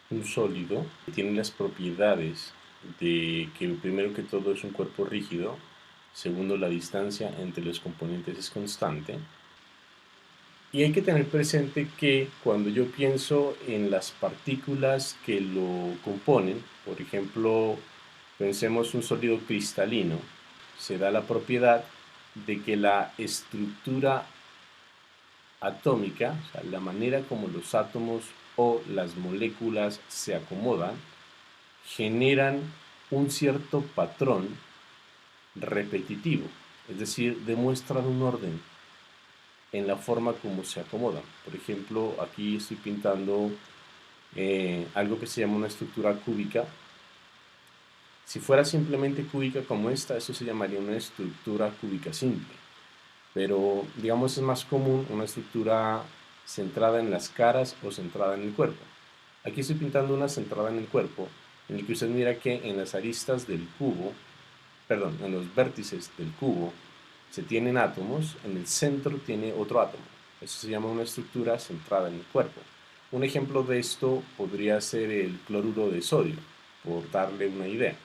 Un sólido tiene las propiedades de que primero que todo es un cuerpo rígido, segundo la distancia entre los componentes es constante, y hay que tener presente que cuando yo pienso en las partículas que lo componen, por ejemplo, pensemos un sólido cristalino, se da la propiedad de que la estructura atómica, o sea, la manera como los átomos o las moléculas se acomodan, generan un cierto patrón repetitivo, es decir, demuestran un orden en la forma como se acomodan. Por ejemplo, aquí estoy pintando algo que se llama una estructura cúbica. Si fuera simplemente cúbica como esta, eso se llamaría una estructura cúbica simple. Pero digamos es más común una estructura centrada en las caras o centrada en el cuerpo. Aquí estoy pintando una centrada en el cuerpo, en el que usted mira que en las aristas del cubo, perdón, en los vértices del cubo, se tienen átomos, en el centro tiene otro átomo. Eso se llama una estructura centrada en el cuerpo. Un ejemplo de esto podría ser el cloruro de sodio, por darle una idea.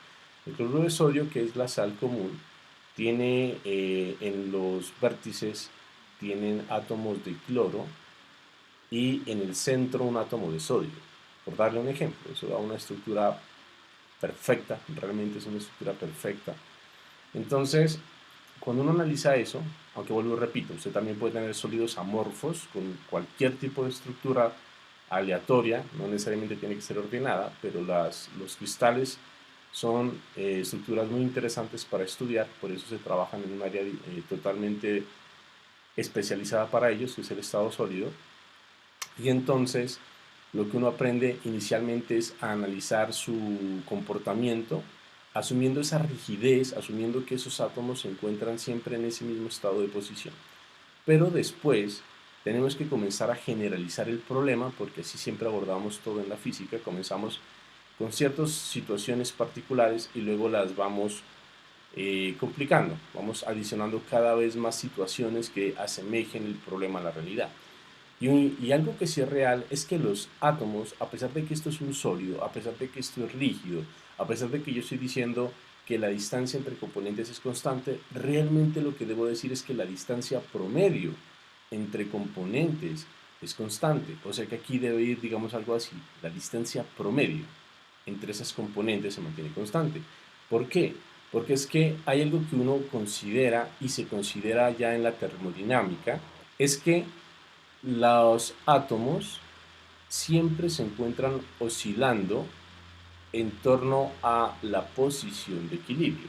El cloruro de sodio, que es la sal común, tiene en los vértices tienen átomos de cloro y en el centro un átomo de sodio. Por darle un ejemplo, eso da una estructura perfecta, realmente es una estructura perfecta. Entonces, cuando uno analiza eso, aunque vuelvo y repito, usted también puede tener sólidos amorfos con cualquier tipo de estructura aleatoria, no necesariamente tiene que ser ordenada, pero los cristales son estructuras muy interesantes para estudiar, por eso se trabajan en un área totalmente especializada para ellos, que es el estado sólido. Y entonces lo que uno aprende inicialmente es a analizar su comportamiento, asumiendo esa rigidez, asumiendo que esos átomos se encuentran siempre en ese mismo estado de posición. Pero después tenemos que comenzar a generalizar el problema, porque así siempre abordamos todo en la física, comenzamos con ciertas situaciones particulares y luego las vamos complicando, vamos adicionando cada vez más situaciones que asemejen el problema a la realidad. Y algo que sí es real es que los átomos, a pesar de que esto es un sólido, a pesar de que esto es rígido, a pesar de que yo estoy diciendo que la distancia entre componentes es constante, realmente lo que debo decir es que la distancia promedio entre componentes es constante. O sea que aquí debe ir, digamos, algo así, la distancia promedio entre esas componentes se mantiene constante. ¿Por qué? Porque es que hay algo que uno considera y se considera ya en la termodinámica, es que los átomos siempre se encuentran oscilando en torno a la posición de equilibrio.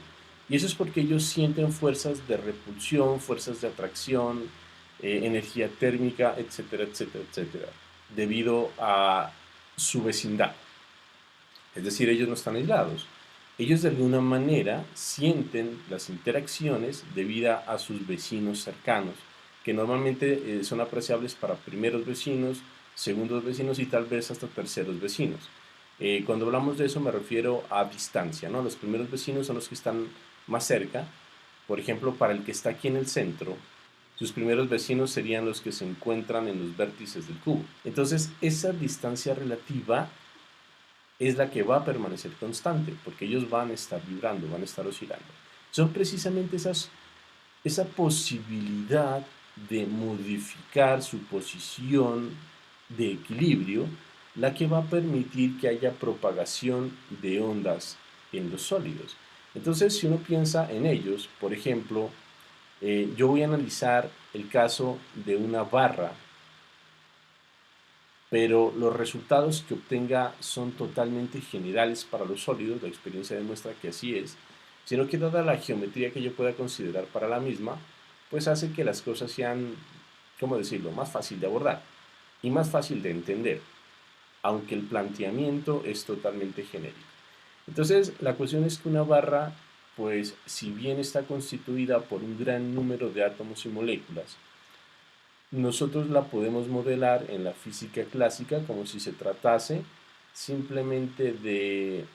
Y eso es porque ellos sienten fuerzas de repulsión, fuerzas de atracción, energía térmica, etcétera, etcétera, etcétera, debido a su vecindad. Es decir, ellos no están aislados. Ellos de alguna manera sienten las interacciones debido a sus vecinos cercanos, que normalmente son apreciables para primeros vecinos, segundos vecinos y tal vez hasta terceros vecinos. Cuando hablamos de eso me refiero a distancia, ¿no? Los primeros vecinos son los que están más cerca. Por ejemplo, para el que está aquí en el centro, sus primeros vecinos serían los que se encuentran en los vértices del cubo. Entonces, esa distancia relativa es la que va a permanecer constante, porque ellos van a estar vibrando, van a estar oscilando. Son precisamente esa posibilidad de modificar su posición de equilibrio la que va a permitir que haya propagación de ondas en los sólidos. Entonces, si uno piensa en ellos, por ejemplo, yo voy a analizar el caso de una barra, pero los resultados que obtenga son totalmente generales para los sólidos, la experiencia demuestra que así es, sino que dada la geometría que yo pueda considerar para la misma, pues hace que las cosas sean, ¿cómo decirlo?, más fácil de abordar y más fácil de entender, aunque el planteamiento es totalmente genérico. Entonces, la cuestión es que una barra, pues si bien está constituida por un gran número de átomos y moléculas, nosotros la podemos modelar en la física clásica como si se tratase simplemente de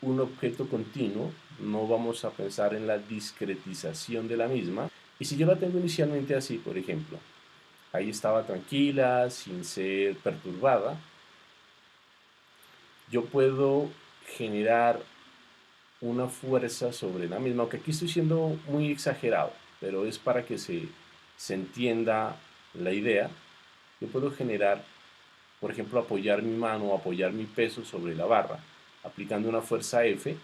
un objeto continuo, no vamos a pensar en la discretización de la misma. Y si yo la tengo inicialmente así, por ejemplo, ahí estaba tranquila, sin ser perturbada, yo puedo generar una fuerza sobre la misma, aunque aquí estoy siendo muy exagerado, pero es para que se entienda la idea. Yo puedo generar, por ejemplo, apoyar mi mano o apoyar mi peso sobre la barra, aplicando una fuerza F,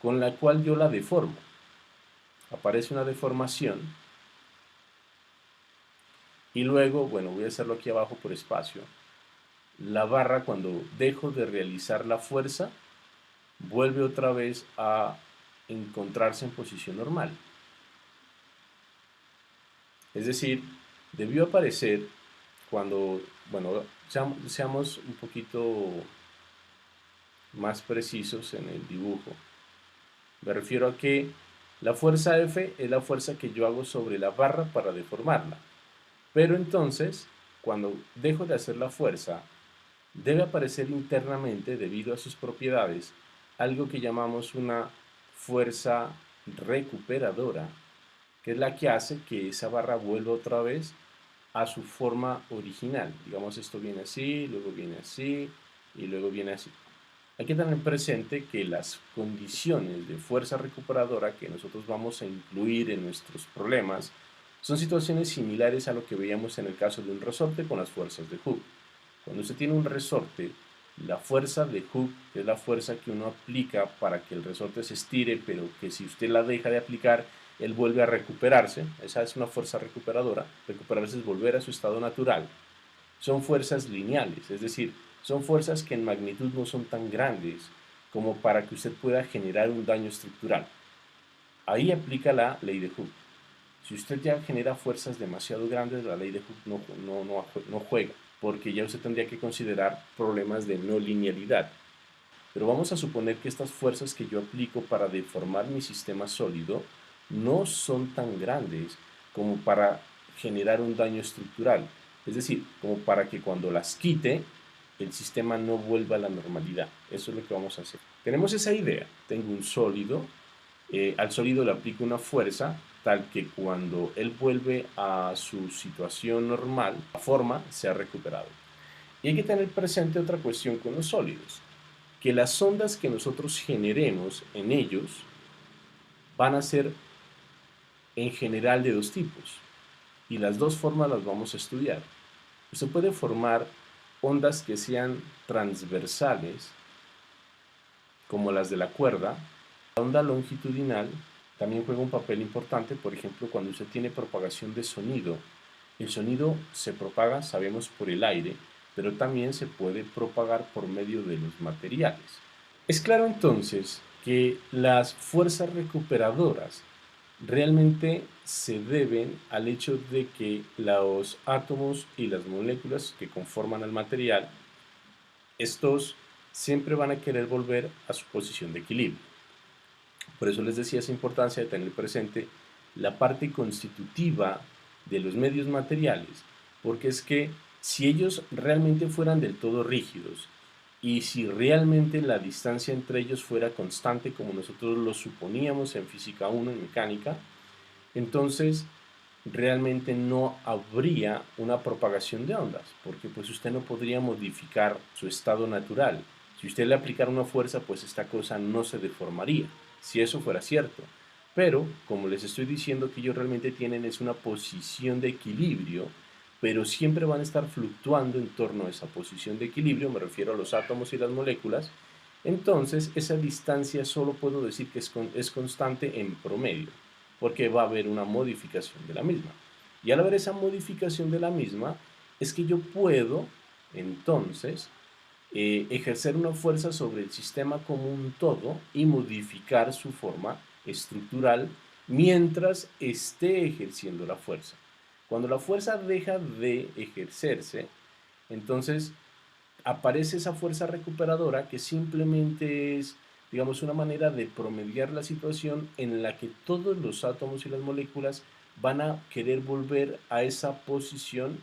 con la cual yo la deformo. Aparece una deformación y luego, bueno, voy a hacerlo aquí abajo por espacio. La barra, cuando dejo de realizar la fuerza, vuelve otra vez a encontrarse en posición normal. Es decir, debió aparecer cuando, bueno, seamos un poquito más precisos en el dibujo. Me refiero a que la fuerza F es la fuerza que yo hago sobre la barra para deformarla. Pero entonces, cuando dejo de hacer la fuerza, debe aparecer internamente, debido a sus propiedades, algo que llamamos una fuerza recuperadora, que es la que hace que esa barra vuelva otra vez a su forma original. Digamos, esto viene así, luego viene así y luego viene así. Hay que tener presente que las condiciones de fuerza recuperadora que nosotros vamos a incluir en nuestros problemas son situaciones similares a lo que veíamos en el caso de un resorte con las fuerzas de Hooke. Cuando usted tiene un resorte, la fuerza de Hooke, que es la fuerza que uno aplica para que el resorte se estire, pero que si usted la deja de aplicar, él vuelve a recuperarse. Esa es una fuerza recuperadora. Recuperarse es volver a su estado natural. Son fuerzas lineales, es decir, son fuerzas que en magnitud no son tan grandes como para que usted pueda generar un daño estructural. Ahí aplica la ley de Hooke. Si usted ya genera fuerzas demasiado grandes, la ley de Hooke no juega, porque ya usted tendría que considerar problemas de no linealidad. Pero vamos a suponer que estas fuerzas que yo aplico para deformar mi sistema sólido no son tan grandes como para generar un daño estructural. Es decir, como para que cuando las quite, el sistema no vuelva a la normalidad. Eso es lo que vamos a hacer. Tenemos esa idea. Tengo un sólido, al sólido le aplico una fuerza tal que cuando él vuelve a su situación normal, la forma se ha recuperado. Y hay que tener presente otra cuestión con los sólidos, que las ondas que nosotros generemos en ellos van a ser en general de dos tipos, y las dos formas las vamos a estudiar. Usted puede formar ondas que sean transversales, como las de la cuerda. La onda longitudinal también juega un papel importante, por ejemplo, cuando usted tiene propagación de sonido. El sonido se propaga, sabemos, por el aire, pero también se puede propagar por medio de los materiales. Es claro entonces que las fuerzas recuperadoras realmente se deben al hecho de que los átomos y las moléculas que conforman el material, estos siempre van a querer volver a su posición de equilibrio. Por eso les decía esa importancia de tener presente la parte constitutiva de los medios materiales, porque es que si ellos realmente fueran del todo rígidos y si realmente la distancia entre ellos fuera constante como nosotros lo suponíamos en física 1, en mecánica, entonces realmente no habría una propagación de ondas, porque pues usted no podría modificar su estado natural. Si usted le aplicara una fuerza, pues esta cosa no se deformaría, si eso fuera cierto. Pero, como les estoy diciendo, que ellos realmente tienen es una posición de equilibrio, pero siempre van a estar fluctuando en torno a esa posición de equilibrio, me refiero a los átomos y las moléculas. Entonces, esa distancia solo puedo decir que es constante en promedio, porque va a haber una modificación de la misma. Y al haber esa modificación de la misma, es que yo puedo, entonces, ejercer una fuerza sobre el sistema como un todo y modificar su forma estructural mientras esté ejerciendo la fuerza. Cuando la fuerza deja de ejercerse, entonces aparece esa fuerza recuperadora que simplemente es, digamos, una manera de promediar la situación en la que todos los átomos y las moléculas van a querer volver a esa posición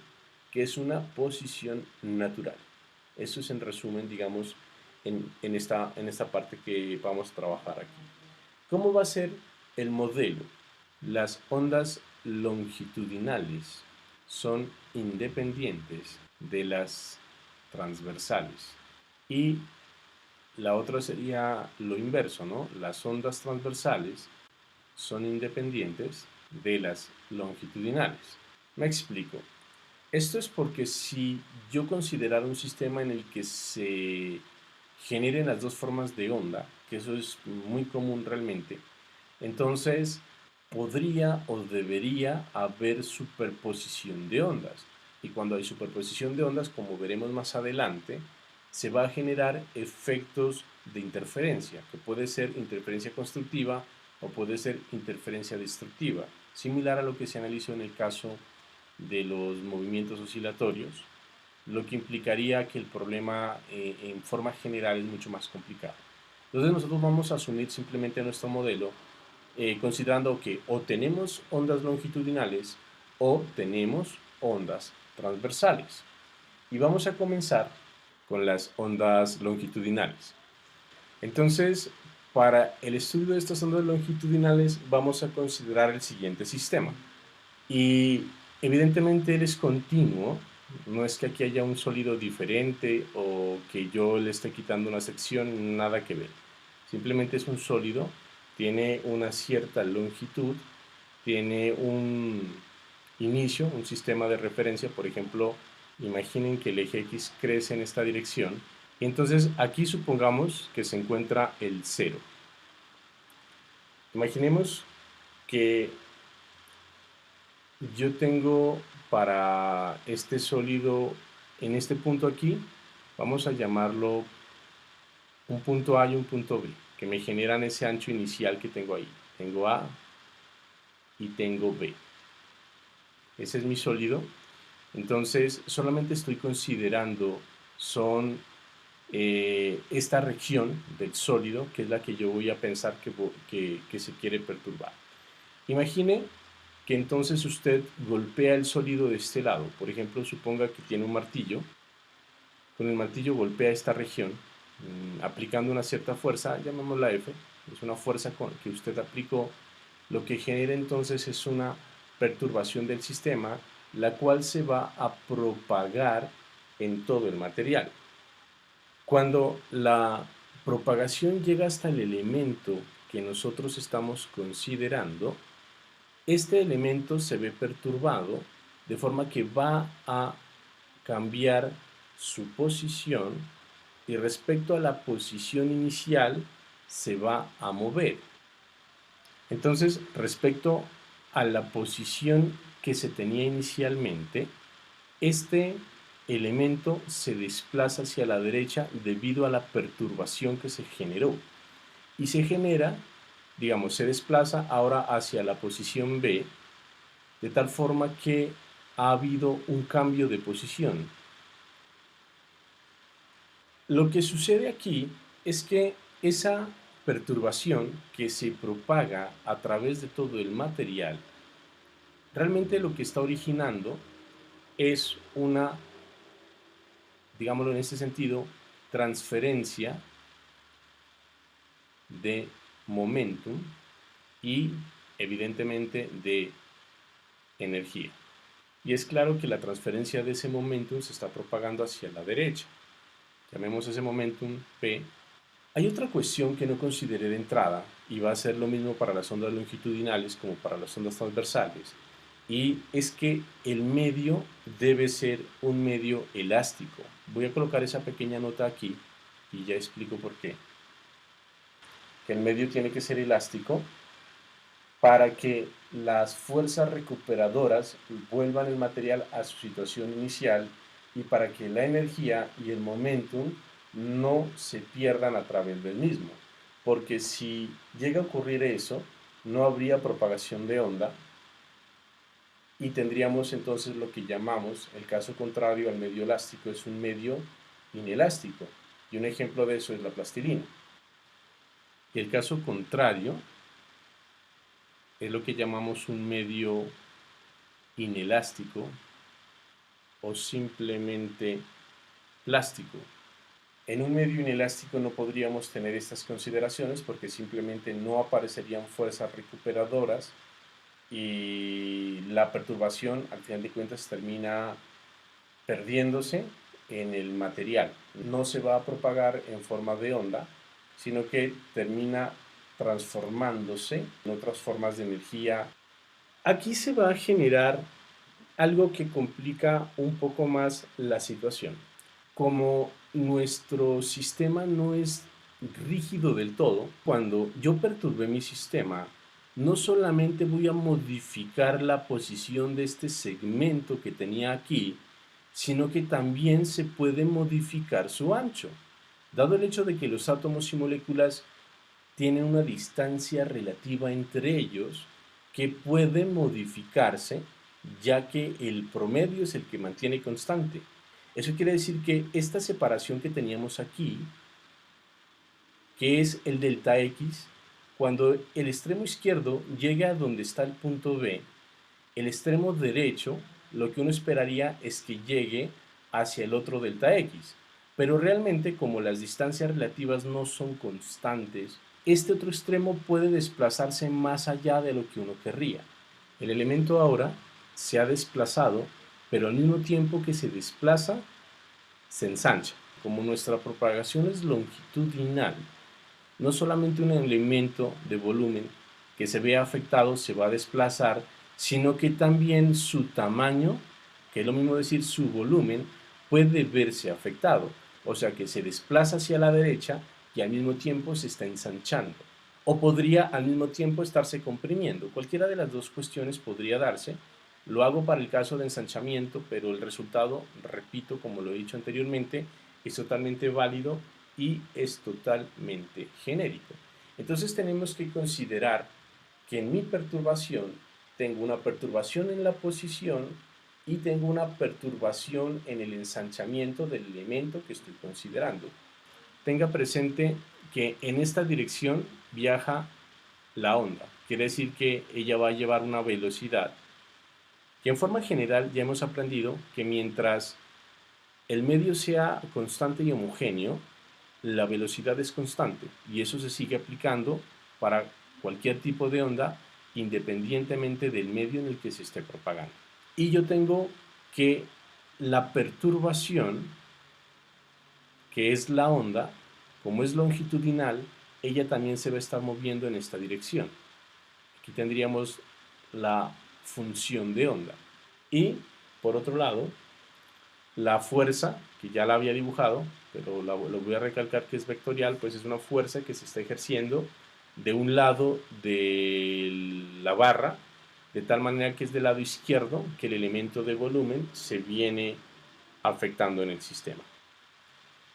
que es una posición natural. Eso es en resumen, digamos, en esta parte que vamos a trabajar aquí. ¿Cómo va a ser el modelo? Las ondas longitudinales son independientes de las transversales y la otra sería lo inverso, ¿no? Las ondas transversales son independientes de las longitudinales. Me explico. Esto es porque si yo considerara un sistema en el que se generen las dos formas de onda, que eso es muy común realmente, entonces podría o debería haber superposición de ondas. Y cuando hay superposición de ondas, como veremos más adelante, se va a generar efectos de interferencia, que puede ser interferencia constructiva o puede ser interferencia destructiva, similar a lo que se analizó en el caso de los movimientos oscilatorios, lo que implicaría que el problema en forma general es mucho más complicado. Entonces nosotros vamos a asumir simplemente nuestro modelo considerando que o tenemos ondas longitudinales o tenemos ondas transversales. Y vamos a comenzar con las ondas longitudinales. Entonces, para el estudio de estas ondas longitudinales vamos a considerar el siguiente sistema. Y evidentemente él es continuo, no es que aquí haya un sólido diferente o que yo le esté quitando una sección, nada que ver. Simplemente es un sólido, tiene una cierta longitud, tiene un inicio, un sistema de referencia, por ejemplo, imaginen que el eje X crece en esta dirección, y entonces aquí supongamos que se encuentra el cero. Imaginemos que yo tengo para este sólido en este punto aquí, vamos a llamarlo un punto A y un punto B, que me generan ese ancho inicial que tengo ahí. Tengo A y tengo B. Ese es mi sólido. Entonces, solamente estoy considerando son esta región del sólido, que es la que yo voy a pensar que se quiere perturbar. Imagine que entonces usted golpea el sólido de este lado. Por ejemplo, suponga que tiene un martillo. Con el martillo golpea esta región, aplicando una cierta fuerza, llamémosla F. Es una fuerza que usted aplicó. Lo que genera entonces es una perturbación del sistema, la cual se va a propagar en todo el material. Cuando la propagación llega hasta el elemento que nosotros estamos considerando, este elemento se ve perturbado de forma que va a cambiar su posición y respecto a la posición inicial se va a mover. Entonces, respecto a la posición que se tenía inicialmente, este elemento se desplaza hacia la derecha debido a la perturbación que se generó. Y se genera, digamos, se desplaza ahora hacia la posición B, de tal forma que ha habido un cambio de posición. Lo que sucede aquí es que esa perturbación que se propaga a través de todo el material, realmente lo que está originando es una, digámoslo en este sentido, transferencia de momentum y evidentemente de energía. Y es claro que la transferencia de ese momentum se está propagando hacia la derecha. Llamemos ese momentum P. Hay otra cuestión que no consideré de entrada y va a ser lo mismo para las ondas longitudinales como para las ondas transversales, y es que el medio debe ser un medio elástico. Voy a colocar esa pequeña nota aquí y ya explico por qué. Que el medio tiene que ser elástico para que las fuerzas recuperadoras vuelvan el material a su situación inicial y para que la energía y el momentum no se pierdan a través del mismo. Porque si llega a ocurrir eso, no habría propagación de onda y tendríamos entonces lo que llamamos, el caso contrario al medio elástico, es un medio inelástico. Y un ejemplo de eso es la plastilina. Y el caso contrario es lo que llamamos un medio inelástico o simplemente plástico. En un medio inelástico no podríamos tener estas consideraciones porque simplemente no aparecerían fuerzas recuperadoras y la perturbación al final de cuentas termina perdiéndose en el material, no se va a propagar en forma de onda, sino que termina transformándose en otras formas de energía. Aquí se va a generar algo que complica un poco más la situación. Como nuestro sistema no es rígido del todo, cuando yo perturbe mi sistema, no solamente voy a modificar la posición de este segmento que tenía aquí, sino que también se puede modificar su ancho. Dado el hecho de que los átomos y moléculas tienen una distancia relativa entre ellos que puede modificarse, ya que el promedio es el que mantiene constante. Eso quiere decir que esta separación que teníamos aquí, que es el delta X, cuando el extremo izquierdo llega a donde está el punto B, el extremo derecho, lo que uno esperaría es que llegue hacia el otro delta X. Pero realmente, como las distancias relativas no son constantes, este otro extremo puede desplazarse más allá de lo que uno querría. El elemento ahora se ha desplazado, pero al mismo tiempo que se desplaza, se ensancha. Como nuestra propagación es longitudinal, no solamente un elemento de volumen que se vea afectado se va a desplazar, sino que también su tamaño, que es lo mismo decir su volumen, puede verse afectado. O sea que se desplaza hacia la derecha y al mismo tiempo se está ensanchando. O podría al mismo tiempo estarse comprimiendo. Cualquiera de las dos cuestiones podría darse. Lo hago para el caso de ensanchamiento, pero el resultado, repito, como lo he dicho anteriormente, es totalmente válido y es totalmente genérico. Entonces tenemos que considerar que en mi perturbación tengo una perturbación en la posición y tengo una perturbación en el ensanchamiento del elemento que estoy considerando. Tenga presente que en esta dirección viaja la onda. Quiere decir que ella va a llevar una velocidad que en forma general ya hemos aprendido que mientras el medio sea constante y homogéneo, la velocidad es constante y eso se sigue aplicando para cualquier tipo de onda independientemente del medio en el que se esté propagando. Y yo tengo que la perturbación, que es la onda, como es longitudinal, ella también se va a estar moviendo en esta dirección. Aquí tendríamos la función de onda. Y, por otro lado, la fuerza, que ya la había dibujado, pero lo voy a recalcar que es vectorial, pues es una fuerza que se está ejerciendo de un lado de la barra, de tal manera que es del lado izquierdo que el elemento de volumen se viene afectando en el sistema.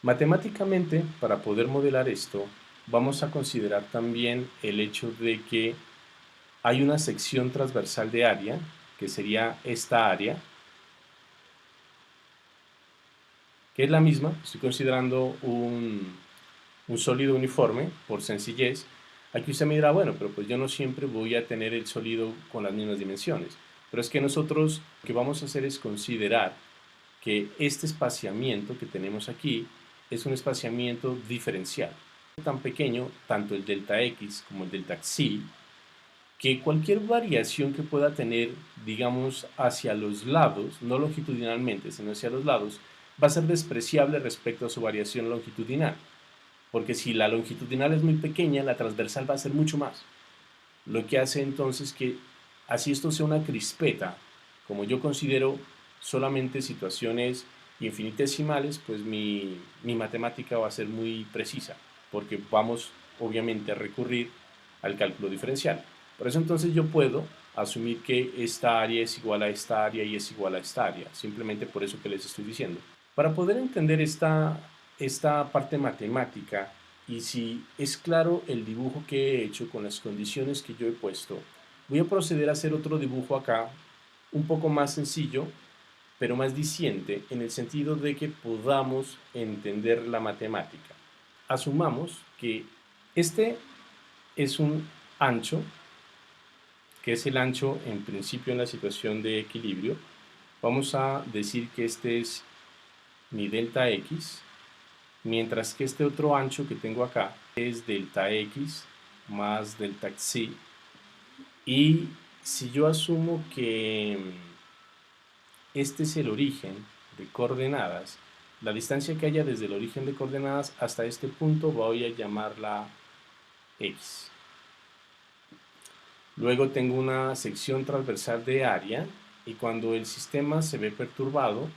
Matemáticamente, para poder modelar esto, vamos a considerar también el hecho de que hay una sección transversal de área, que sería esta área, que es la misma, estoy considerando un sólido uniforme, por sencillez. Aquí usted me dirá, bueno, pero pues yo no siempre voy a tener el sólido con las mismas dimensiones. Pero es que nosotros lo que vamos a hacer es considerar que este espaciamiento que tenemos aquí es un espaciamiento diferencial. Tan pequeño, tanto el delta X como el delta Xi, que cualquier variación que pueda tener, digamos, hacia los lados, no longitudinalmente, sino hacia los lados, va a ser despreciable respecto a su variación longitudinal. Porque si la longitudinal es muy pequeña, la transversal va a ser mucho más. Lo que hace entonces que, así esto sea una crispeta, como yo considero solamente situaciones infinitesimales, pues mi matemática va a ser muy precisa, porque vamos obviamente a recurrir al cálculo diferencial. Por eso entonces yo puedo asumir que esta área es igual a esta área y es igual a esta área, simplemente por eso que les estoy diciendo. Para poder entender esta parte matemática y si es claro el dibujo que he hecho con las condiciones que yo he puesto, voy a proceder a hacer otro dibujo acá, un poco más sencillo, pero más diciente, en el sentido de que podamos entender la matemática. Asumamos que este es un ancho, que es el ancho en principio en la situación de equilibrio. Vamos a decir que este es mi delta X, mientras que este otro ancho que tengo acá es delta X más delta Xi. Y si yo asumo que este es el origen de coordenadas, La distancia que haya desde el origen de coordenadas hasta este punto voy a llamarla X. Luego tengo una sección transversal de área y cuando el sistema se ve perturbado,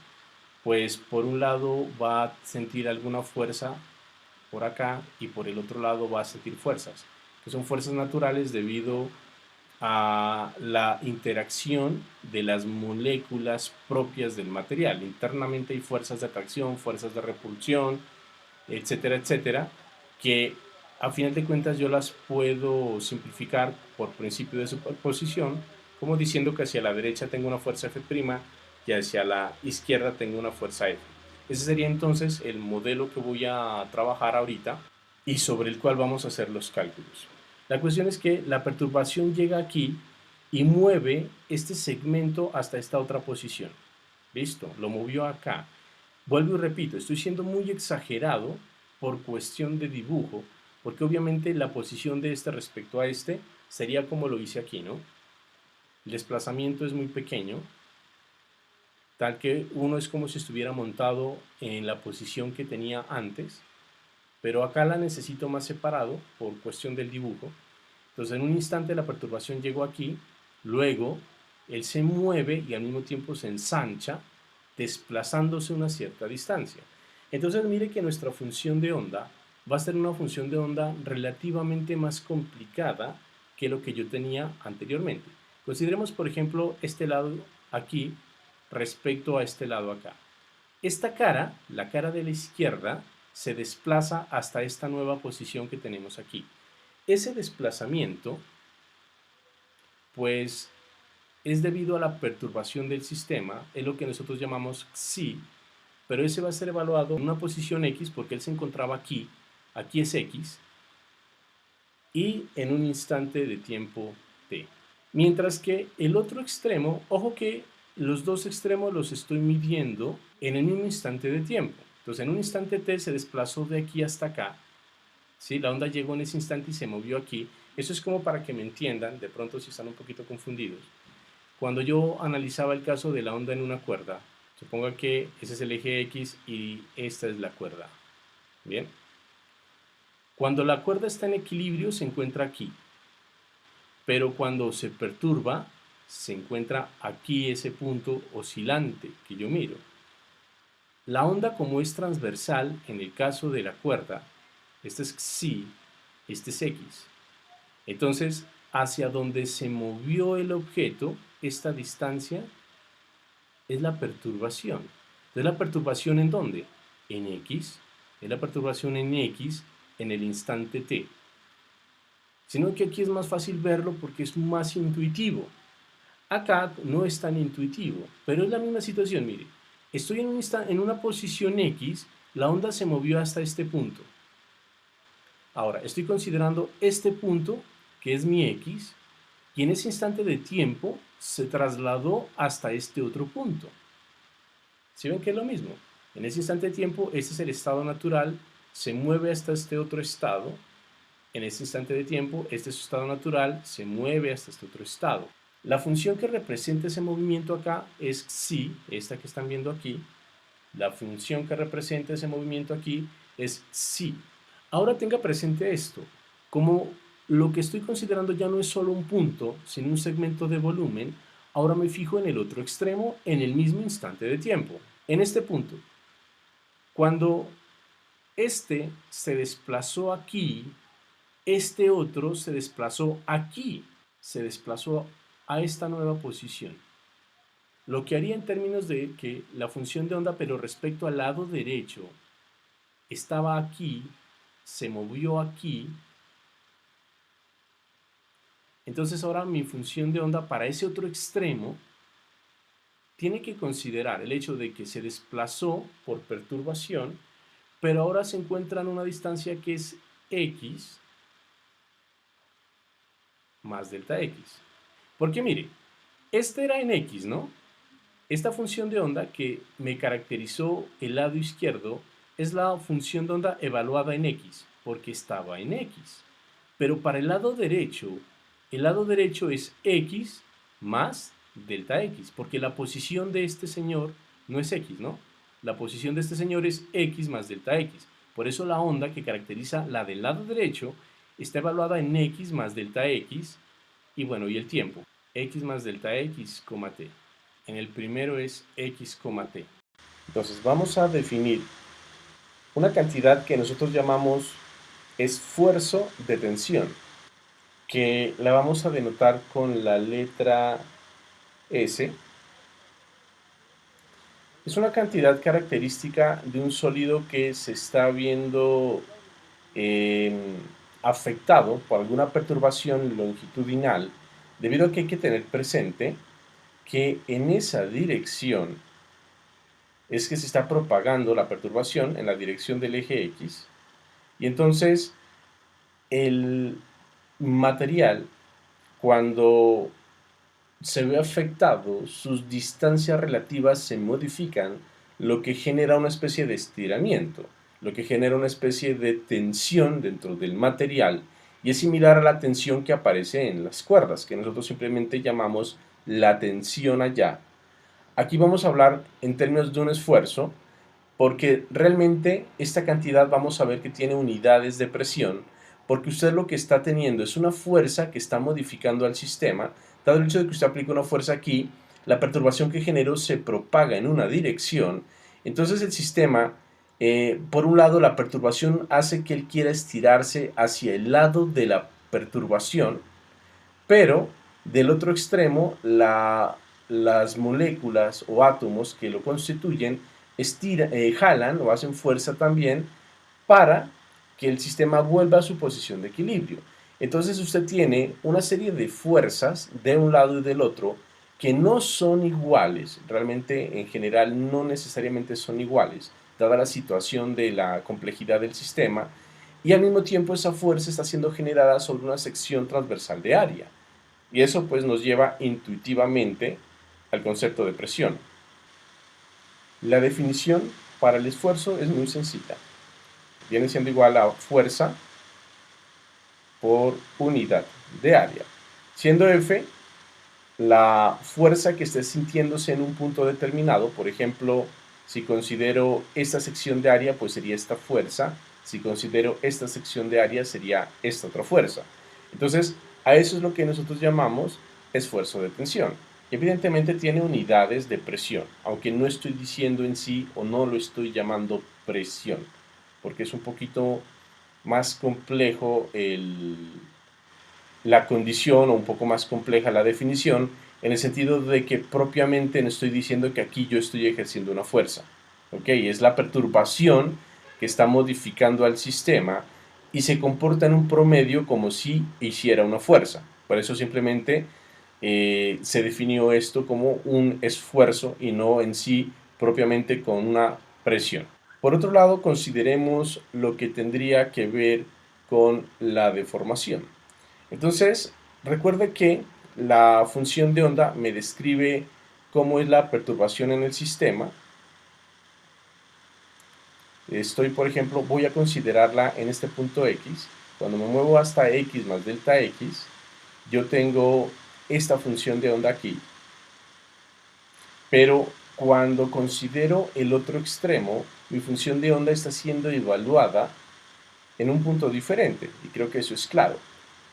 pues por un lado va a sentir alguna fuerza por acá y por el otro lado va a sentir fuerzas, que son fuerzas naturales debido a la interacción de las moléculas propias del material. Internamente hay fuerzas de atracción, fuerzas de repulsión, etcétera, etcétera, que a final de cuentas yo las puedo simplificar por principio de superposición, como diciendo que hacia la derecha tengo una fuerza F' y hacia la izquierda tengo una fuerza F. Ese sería entonces el modelo que voy a trabajar ahorita y sobre el cual vamos a hacer los cálculos. La cuestión es que la perturbación llega aquí y mueve este segmento hasta esta otra posición. Listo, lo movió acá. Vuelvo y repito, estoy siendo muy exagerado por cuestión de dibujo, porque obviamente la posición de este respecto a este sería como lo hice aquí, ¿no? El desplazamiento es muy pequeño, tal que uno es como si estuviera montado en la posición que tenía antes, pero acá la necesito más separado por cuestión del dibujo. Entonces en un instante la perturbación llegó aquí, luego él se mueve y al mismo tiempo se ensancha, desplazándose una cierta distancia. Entonces mire que nuestra función de onda va a ser una función de onda relativamente más complicada que lo que yo tenía anteriormente. Consideremos por ejemplo este lado aquí respecto a este lado acá. Esta cara, la cara de la izquierda, se desplaza hasta esta nueva posición que tenemos aquí. Ese desplazamiento, pues, es debido a la perturbación del sistema, es lo que nosotros llamamos psi, pero ese va a ser evaluado en una posición X porque él se encontraba aquí, aquí es X, y en un instante de tiempo T. Mientras que el otro extremo, ojo que los dos extremos los estoy midiendo en el mismo instante de tiempo. Entonces en un instante T se desplazó de aquí hasta acá, ¿sí? La onda llegó en ese instante y se movió aquí. Eso es como para que me entiendan, de pronto si están un poquito confundidos. Cuando yo analizaba el caso de la onda en una cuerda, suponga que ese es el eje X y esta es la cuerda. Bien. Cuando la cuerda está en equilibrio se encuentra aquí, pero cuando se perturba se encuentra aquí ese punto oscilante que yo miro. La onda como es transversal en el caso de la cuerda, esta es psi, este es X. Entonces, hacia donde se movió el objeto, esta distancia es la perturbación. Entonces, ¿la perturbación en dónde? En X. Es la perturbación en X en el instante T. Sino que aquí es más fácil verlo porque es más intuitivo. Acá no es tan intuitivo, pero es la misma situación, mire. Estoy en una posición X, la onda se movió hasta este punto. Ahora, estoy considerando este punto, que es mi X, y en ese instante de tiempo se trasladó hasta este otro punto. ¿Sí ven que es lo mismo? En ese instante de tiempo, este es el estado natural, se mueve hasta este otro estado. En ese instante de tiempo, este es su estado natural, se mueve hasta este otro estado. La función que representa ese movimiento acá es psi, esta que están viendo aquí. La función que representa ese movimiento aquí es psi. Ahora tenga presente esto, como lo que estoy considerando ya no es solo un punto, sino un segmento de volumen, ahora me fijo en el otro extremo en el mismo instante de tiempo. En este punto, cuando este se desplazó aquí, este otro se desplazó aquí, se desplazó a esta nueva posición. Lo que haría en términos de que la función de onda, pero respecto al lado derecho, estaba aquí, se movió aquí. Entonces ahora mi función de onda para ese otro extremo tiene que considerar el hecho de que se desplazó por perturbación, pero ahora se encuentra en una distancia que es X más delta X. Porque mire, este era en X, ¿no? Esta función de onda que me caracterizó el lado izquierdo es la función de onda evaluada en X, porque estaba en X. Pero para el lado derecho es X más delta X, porque la posición de este señor no es X, ¿no? La posición de este señor es x más delta x. Por eso la onda que caracteriza la del lado derecho está evaluada en x más delta x y bueno, y el tiempo, x más delta x, t. En el primero es x, t. Entonces vamos a definir una cantidad que nosotros llamamos esfuerzo de tensión, que la vamos a denotar con la letra S. Es una cantidad característica de un sólido que se está viendo afectado por alguna perturbación longitudinal, debido a que hay que tener presente que en esa dirección es que se está propagando la perturbación en la dirección del eje X, y entonces el material, cuando se ve afectado, sus distancias relativas se modifican, lo que genera una especie de estiramiento, lo que genera una especie de tensión dentro del material, y es similar a la tensión que aparece en las cuerdas, que nosotros simplemente llamamos la tensión allá. Aquí vamos a hablar en términos de un esfuerzo, porque realmente esta cantidad vamos a ver que tiene unidades de presión, porque usted lo que está teniendo es una fuerza que está modificando al sistema. Dado el hecho de que usted aplica una fuerza aquí, la perturbación que generó se propaga en una dirección. Entonces el sistema, por un lado, la perturbación hace que él quiera estirarse hacia el lado de la perturbación, pero del otro extremo, las moléculas o átomos que lo constituyen jalan o hacen fuerza también para que el sistema vuelva a su posición de equilibrio. Entonces usted tiene una serie de fuerzas de un lado y del otro que no son iguales, realmente en general no necesariamente son iguales, dada la situación de la complejidad del sistema, y al mismo tiempo esa fuerza está siendo generada sobre una sección transversal de área. Y eso pues nos lleva intuitivamente al concepto de presión. La definición para el esfuerzo es muy sencilla. Viene siendo igual a fuerza por unidad de área. Siendo F la fuerza que esté sintiéndose en un punto determinado. Por ejemplo, si considero esta sección de área, pues sería esta fuerza. Si considero esta sección de área, sería esta otra fuerza. Entonces, a eso es lo que nosotros llamamos esfuerzo de tensión. Evidentemente tiene unidades de presión, aunque no estoy diciendo en sí o no lo estoy llamando presión, porque es un poquito más complejo la condición, o un poco más compleja la definición, en el sentido de que propiamente no estoy diciendo que aquí yo estoy ejerciendo una fuerza. ¿Ok? Es la perturbación que está modificando al sistema y se comporta en un promedio como si hiciera una fuerza. Por eso simplemente se definió esto como un esfuerzo y no en sí propiamente con una presión. Por otro lado, consideremos lo que tendría que ver con la deformación. Entonces, recuerde que la función de onda me describe cómo es la perturbación en el sistema. Por ejemplo, voy a considerarla en este punto X. Cuando me muevo hasta X más delta X, yo tengo esta función de onda aquí. Pero cuando considero el otro extremo, mi función de onda está siendo evaluada en un punto diferente, y creo que eso es claro.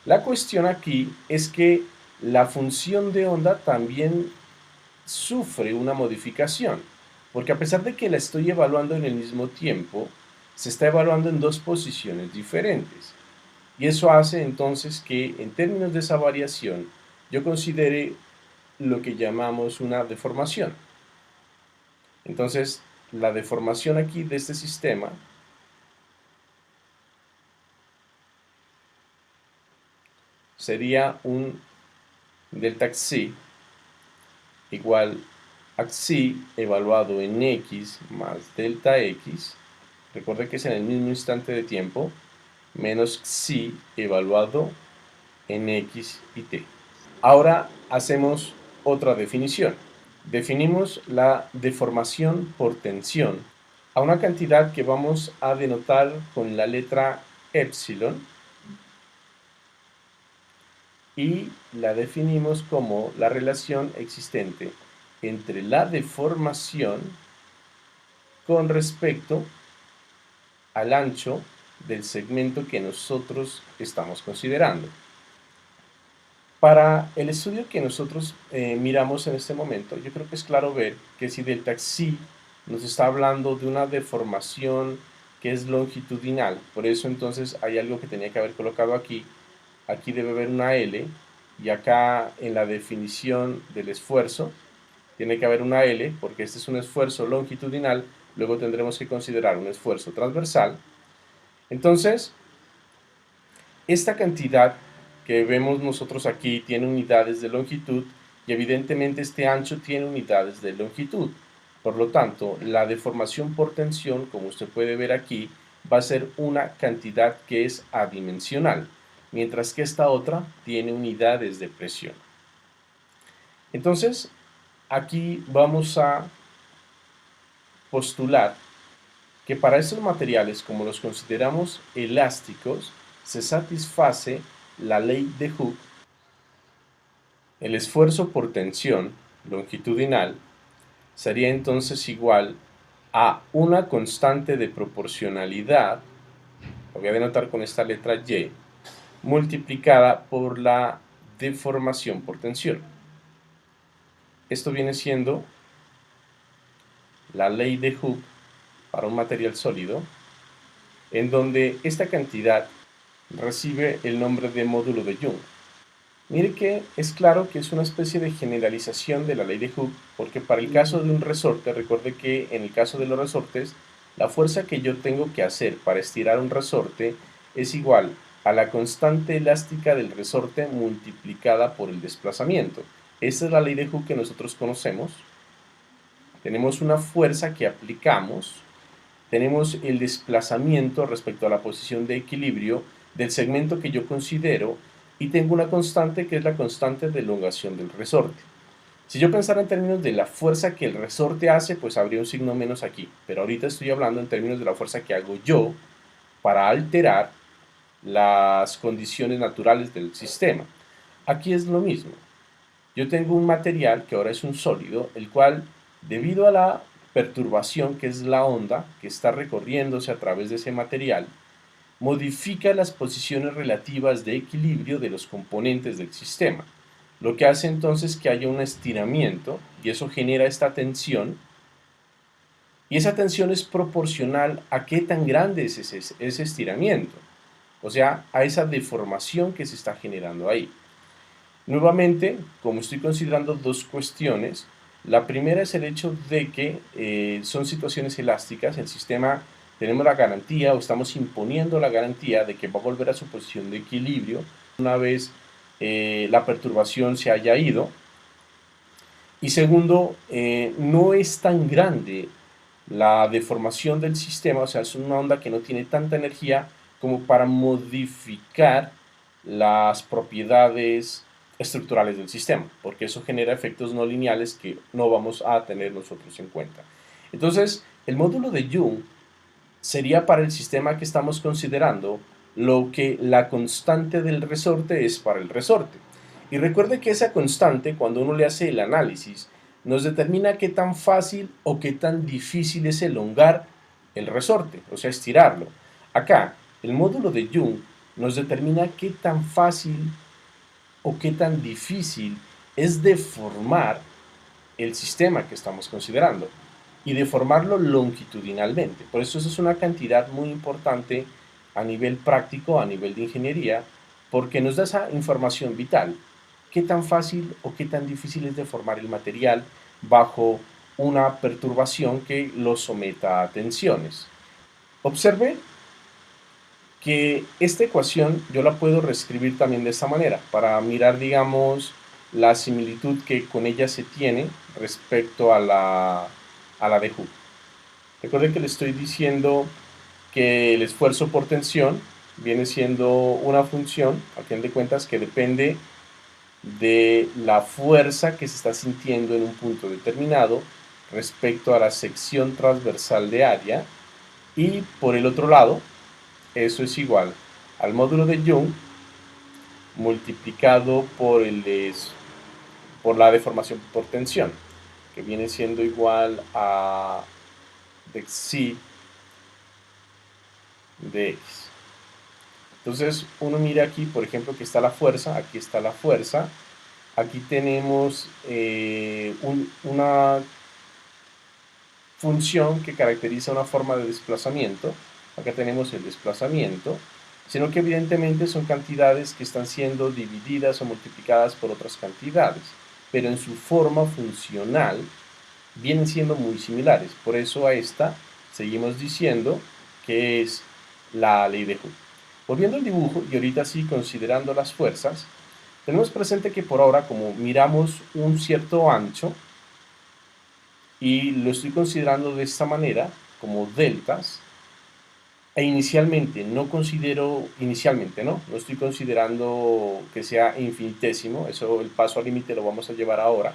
La cuestión aquí es que la función de onda también sufre una modificación, porque a pesar de que la estoy evaluando en el mismo tiempo, se está evaluando en dos posiciones diferentes. Y eso hace entonces que en términos de esa variación yo considere lo que llamamos una deformación. Entonces, la deformación aquí de este sistema sería un delta xi igual a xi evaluado en x más delta x, recuerde que es en el mismo instante de tiempo, menos xi evaluado en x y t. Ahora hacemos otra definición. Definimos la deformación por tensión a una cantidad que vamos a denotar con la letra epsilon, y la definimos como la relación existente entre la deformación con respecto al ancho del segmento que nosotros estamos considerando. Para el estudio que nosotros miramos en este momento, yo creo que es claro ver que si delta xi nos está hablando de una deformación que es longitudinal, por eso entonces hay algo que tenía que haber colocado aquí. Aquí debe haber una L, y acá en la definición del esfuerzo tiene que haber una L, porque este es un esfuerzo longitudinal, luego tendremos que considerar un esfuerzo transversal. Entonces, esta cantidad que vemos nosotros aquí tiene unidades de longitud, y evidentemente este ancho tiene unidades de longitud. Por lo tanto, la deformación por tensión, como usted puede ver aquí, va a ser una cantidad que es adimensional, mientras que esta otra tiene unidades de presión. Entonces, aquí vamos a postular que para estos materiales, como los consideramos elásticos, se satisface la ley de Hooke. El esfuerzo por tensión longitudinal sería entonces igual a una constante de proporcionalidad, lo voy a denotar con esta letra Y, multiplicada por la deformación por tensión. Esto viene siendo la ley de Hooke para un material sólido, en donde esta cantidad recibe el nombre de módulo de Young. Mire que es claro que es una especie de generalización de la ley de Hooke, porque para el caso de un resorte, recuerde que en el caso de los resortes, la fuerza que yo tengo que hacer para estirar un resorte es igual a la constante elástica del resorte multiplicada por el desplazamiento. Esta es la ley de Hooke que nosotros conocemos. Tenemos una fuerza que aplicamos, tenemos el desplazamiento respecto a la posición de equilibrio del segmento que yo considero, y tengo una constante que es la constante de elongación del resorte. Si yo pensara en términos de la fuerza que el resorte hace, pues habría un signo menos aquí, pero ahorita estoy hablando en términos de la fuerza que hago yo para alterar las condiciones naturales del sistema. Aquí es lo mismo. Yo tengo un material que ahora es un sólido, el cual, debido a la perturbación que es la onda que está recorriéndose a través de ese material, modifica las posiciones relativas de equilibrio de los componentes del sistema, lo que hace entonces que haya un estiramiento, y eso genera esta tensión, y esa tensión es proporcional a qué tan grande es ese estiramiento, o sea, a esa deformación que se está generando ahí. Nuevamente, como estoy considerando dos cuestiones, la primera es el hecho de que son situaciones elásticas, el sistema tenemos la garantía o estamos imponiendo la garantía de que va a volver a su posición de equilibrio una vez la perturbación se haya ido. Y segundo, no es tan grande la deformación del sistema, o sea, es una onda que no tiene tanta energía como para modificar las propiedades estructurales del sistema, porque eso genera efectos no lineales que no vamos a tener nosotros en cuenta. Entonces, el módulo de Young sería para el sistema que estamos considerando lo que la constante del resorte es para el resorte. Y recuerde que esa constante, cuando uno le hace el análisis, nos determina qué tan fácil o qué tan difícil es elongar el resorte, o sea, estirarlo. Acá, el módulo de Young nos determina qué tan fácil o qué tan difícil es deformar el sistema que estamos considerando, y deformarlo longitudinalmente. Por eso es una cantidad muy importante a nivel práctico, a nivel de ingeniería, porque nos da esa información vital. ¿Qué tan fácil o qué tan difícil es deformar el material bajo una perturbación que lo someta a tensiones? Observe que esta ecuación yo la puedo reescribir también de esta manera, para mirar, digamos, la similitud que con ella se tiene respecto a la de Hooke. Recuerden que le estoy diciendo que el esfuerzo por tensión viene siendo una función, a fin de cuentas, que depende de la fuerza que se está sintiendo en un punto determinado respecto a la sección transversal de área, y por el otro lado, eso es igual al módulo de Young multiplicado por la deformación por tensión, que viene siendo igual a de psi de x. Entonces uno mira aquí, por ejemplo, que está la fuerza, aquí está la fuerza, aquí tenemos una función que caracteriza una forma de desplazamiento, acá tenemos el desplazamiento, sino que evidentemente son cantidades que están siendo divididas o multiplicadas por otras cantidades, pero en su forma funcional vienen siendo muy similares. Por eso a esta seguimos diciendo que es la ley de Joule. Volviendo al dibujo, y ahorita sí considerando las fuerzas, tenemos presente que por ahora, como miramos un cierto ancho, y lo estoy considerando de esta manera, como deltas, e inicialmente no considero, no estoy considerando que sea infinitésimo, eso el paso al límite lo vamos a llevar ahora.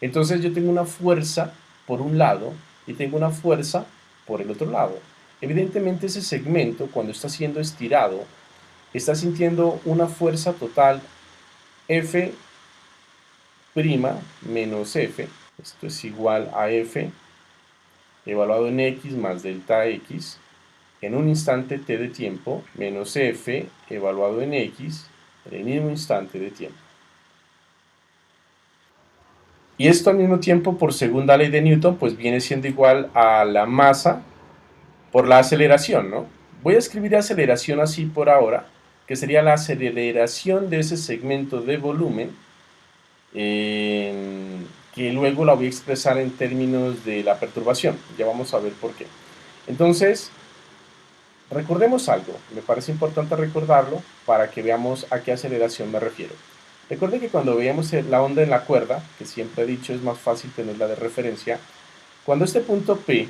Entonces yo tengo una fuerza por un lado y tengo una fuerza por el otro lado. Evidentemente ese segmento, cuando está siendo estirado, está sintiendo una fuerza total F' menos F, esto es igual a F evaluado en X más delta X, en un instante t de tiempo, menos F evaluado en X, en el mismo instante de tiempo. Y esto al mismo tiempo, por segunda ley de Newton, pues viene siendo igual a la masa por la aceleración, ¿no? Voy a escribir aceleración así por ahora, que sería la aceleración de ese segmento de volumen, que luego la voy a expresar en términos de la perturbación. Ya vamos a ver por qué. Entonces, recordemos algo, me parece importante recordarlo para que veamos a qué aceleración me refiero. Recuerden que cuando veíamos la onda en la cuerda, que siempre he dicho es más fácil tenerla de referencia, cuando este punto P,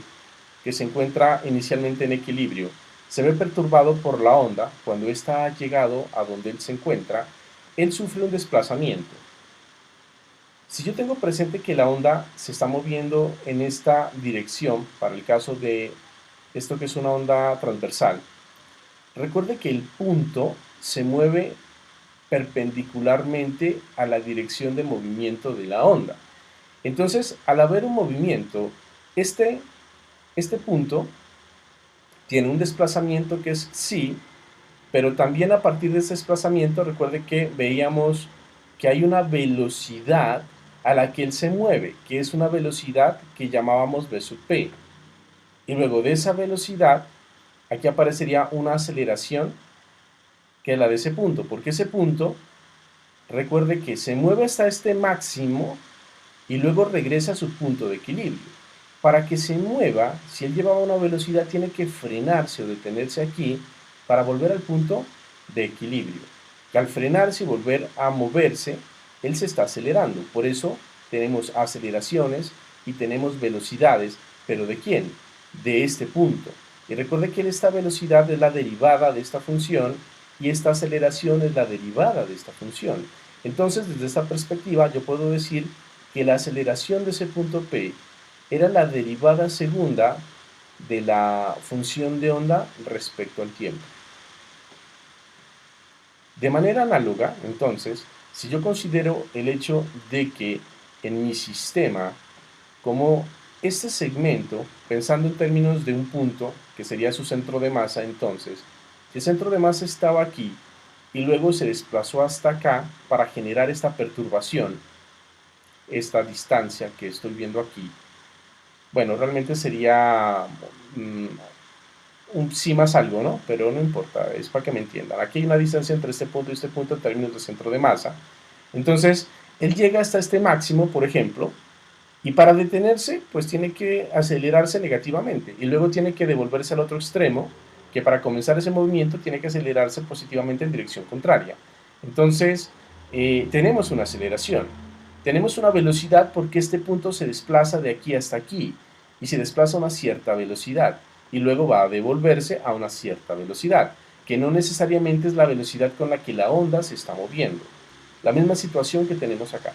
que se encuentra inicialmente en equilibrio, se ve perturbado por la onda, cuando ésta ha llegado a donde él se encuentra, él sufre un desplazamiento. Si yo tengo presente que la onda se está moviendo en esta dirección, para el caso de esto que es una onda transversal, recuerde que el punto se mueve perpendicularmente a la dirección de movimiento de la onda. Entonces, al haber un movimiento, este punto tiene un desplazamiento que es psi, pero también a partir de ese desplazamiento, recuerde que veíamos que hay una velocidad a la que él se mueve, que es una velocidad que llamábamos v sub p. Y luego de esa velocidad, aquí aparecería una aceleración, que es la de ese punto, porque ese punto, recuerde que se mueve hasta este máximo y luego regresa a su punto de equilibrio. Para que se mueva, si él llevaba una velocidad, tiene que frenarse o detenerse aquí para volver al punto de equilibrio. Que al frenarse y volver a moverse, él se está acelerando. Por eso tenemos aceleraciones y tenemos velocidades. ¿Pero de quién? De este punto. Y recuerde que esta velocidad es la derivada de esta función y esta aceleración es la derivada de esta función. Entonces, desde esta perspectiva, yo puedo decir que la aceleración de ese punto P era la derivada segunda de la función de onda respecto al tiempo. De manera análoga, entonces, si yo considero el hecho de que en mi sistema, como este segmento, pensando en términos de un punto, que sería su centro de masa, entonces, el centro de masa estaba aquí y luego se desplazó hasta acá para generar esta perturbación, esta distancia que estoy viendo aquí. Bueno, realmente sería un sí más algo, ¿no? Pero no importa, es para que me entiendan. Aquí hay una distancia entre este punto y este punto en términos de centro de masa. Entonces, él llega hasta este máximo, por ejemplo, y para detenerse, pues tiene que acelerarse negativamente y luego tiene que devolverse al otro extremo, que para comenzar ese movimiento tiene que acelerarse positivamente en dirección contraria. Entonces, tenemos una aceleración. Tenemos una velocidad porque este punto se desplaza de aquí hasta aquí y se desplaza a una cierta velocidad y luego va a devolverse a una cierta velocidad, que no necesariamente es la velocidad con la que la onda se está moviendo. La misma situación que tenemos acá.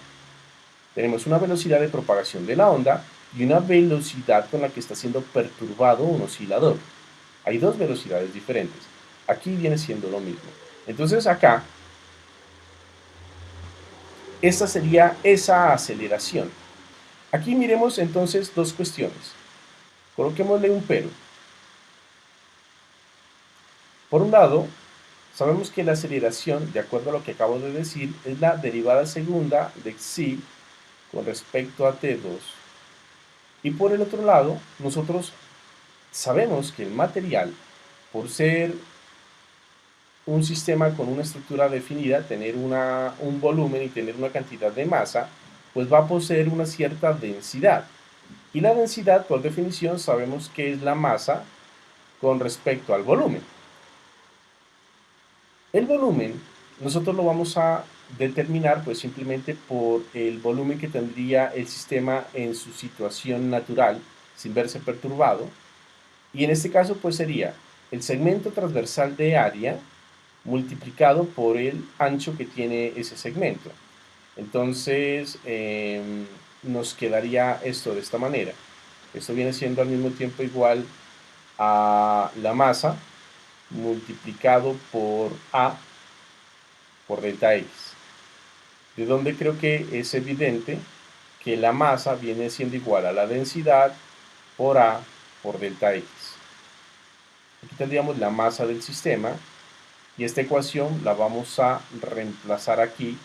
Tenemos una velocidad de propagación de la onda y una velocidad con la que está siendo perturbado un oscilador. Hay dos velocidades diferentes. Aquí viene siendo lo mismo. Entonces acá, esta sería esa aceleración. Aquí miremos entonces dos cuestiones. Coloquémosle un pero. Por un lado, sabemos que la aceleración, de acuerdo a lo que acabo de decir, es la derivada segunda de xi con respecto a t2. Y por el otro lado, nosotros sabemos que el material, por ser un sistema con una estructura definida, tener un volumen y tener una cantidad de masa, pues va a poseer una cierta densidad. Y la densidad, por definición, sabemos que es la masa con respecto al volumen. El volumen nosotros lo vamos a determinar pues simplemente por el volumen que tendría el sistema en su situación natural, sin verse perturbado. Y en este caso pues sería el segmento transversal de área multiplicado por el ancho que tiene ese segmento. Entonces nos quedaría esto de esta manera. Esto viene siendo al mismo tiempo igual a la masa multiplicado por A por delta X. De donde creo que es evidente que la masa viene siendo igual a la densidad por A por delta X. Aquí tendríamos la masa del sistema y esta ecuación la vamos a reemplazar aquí.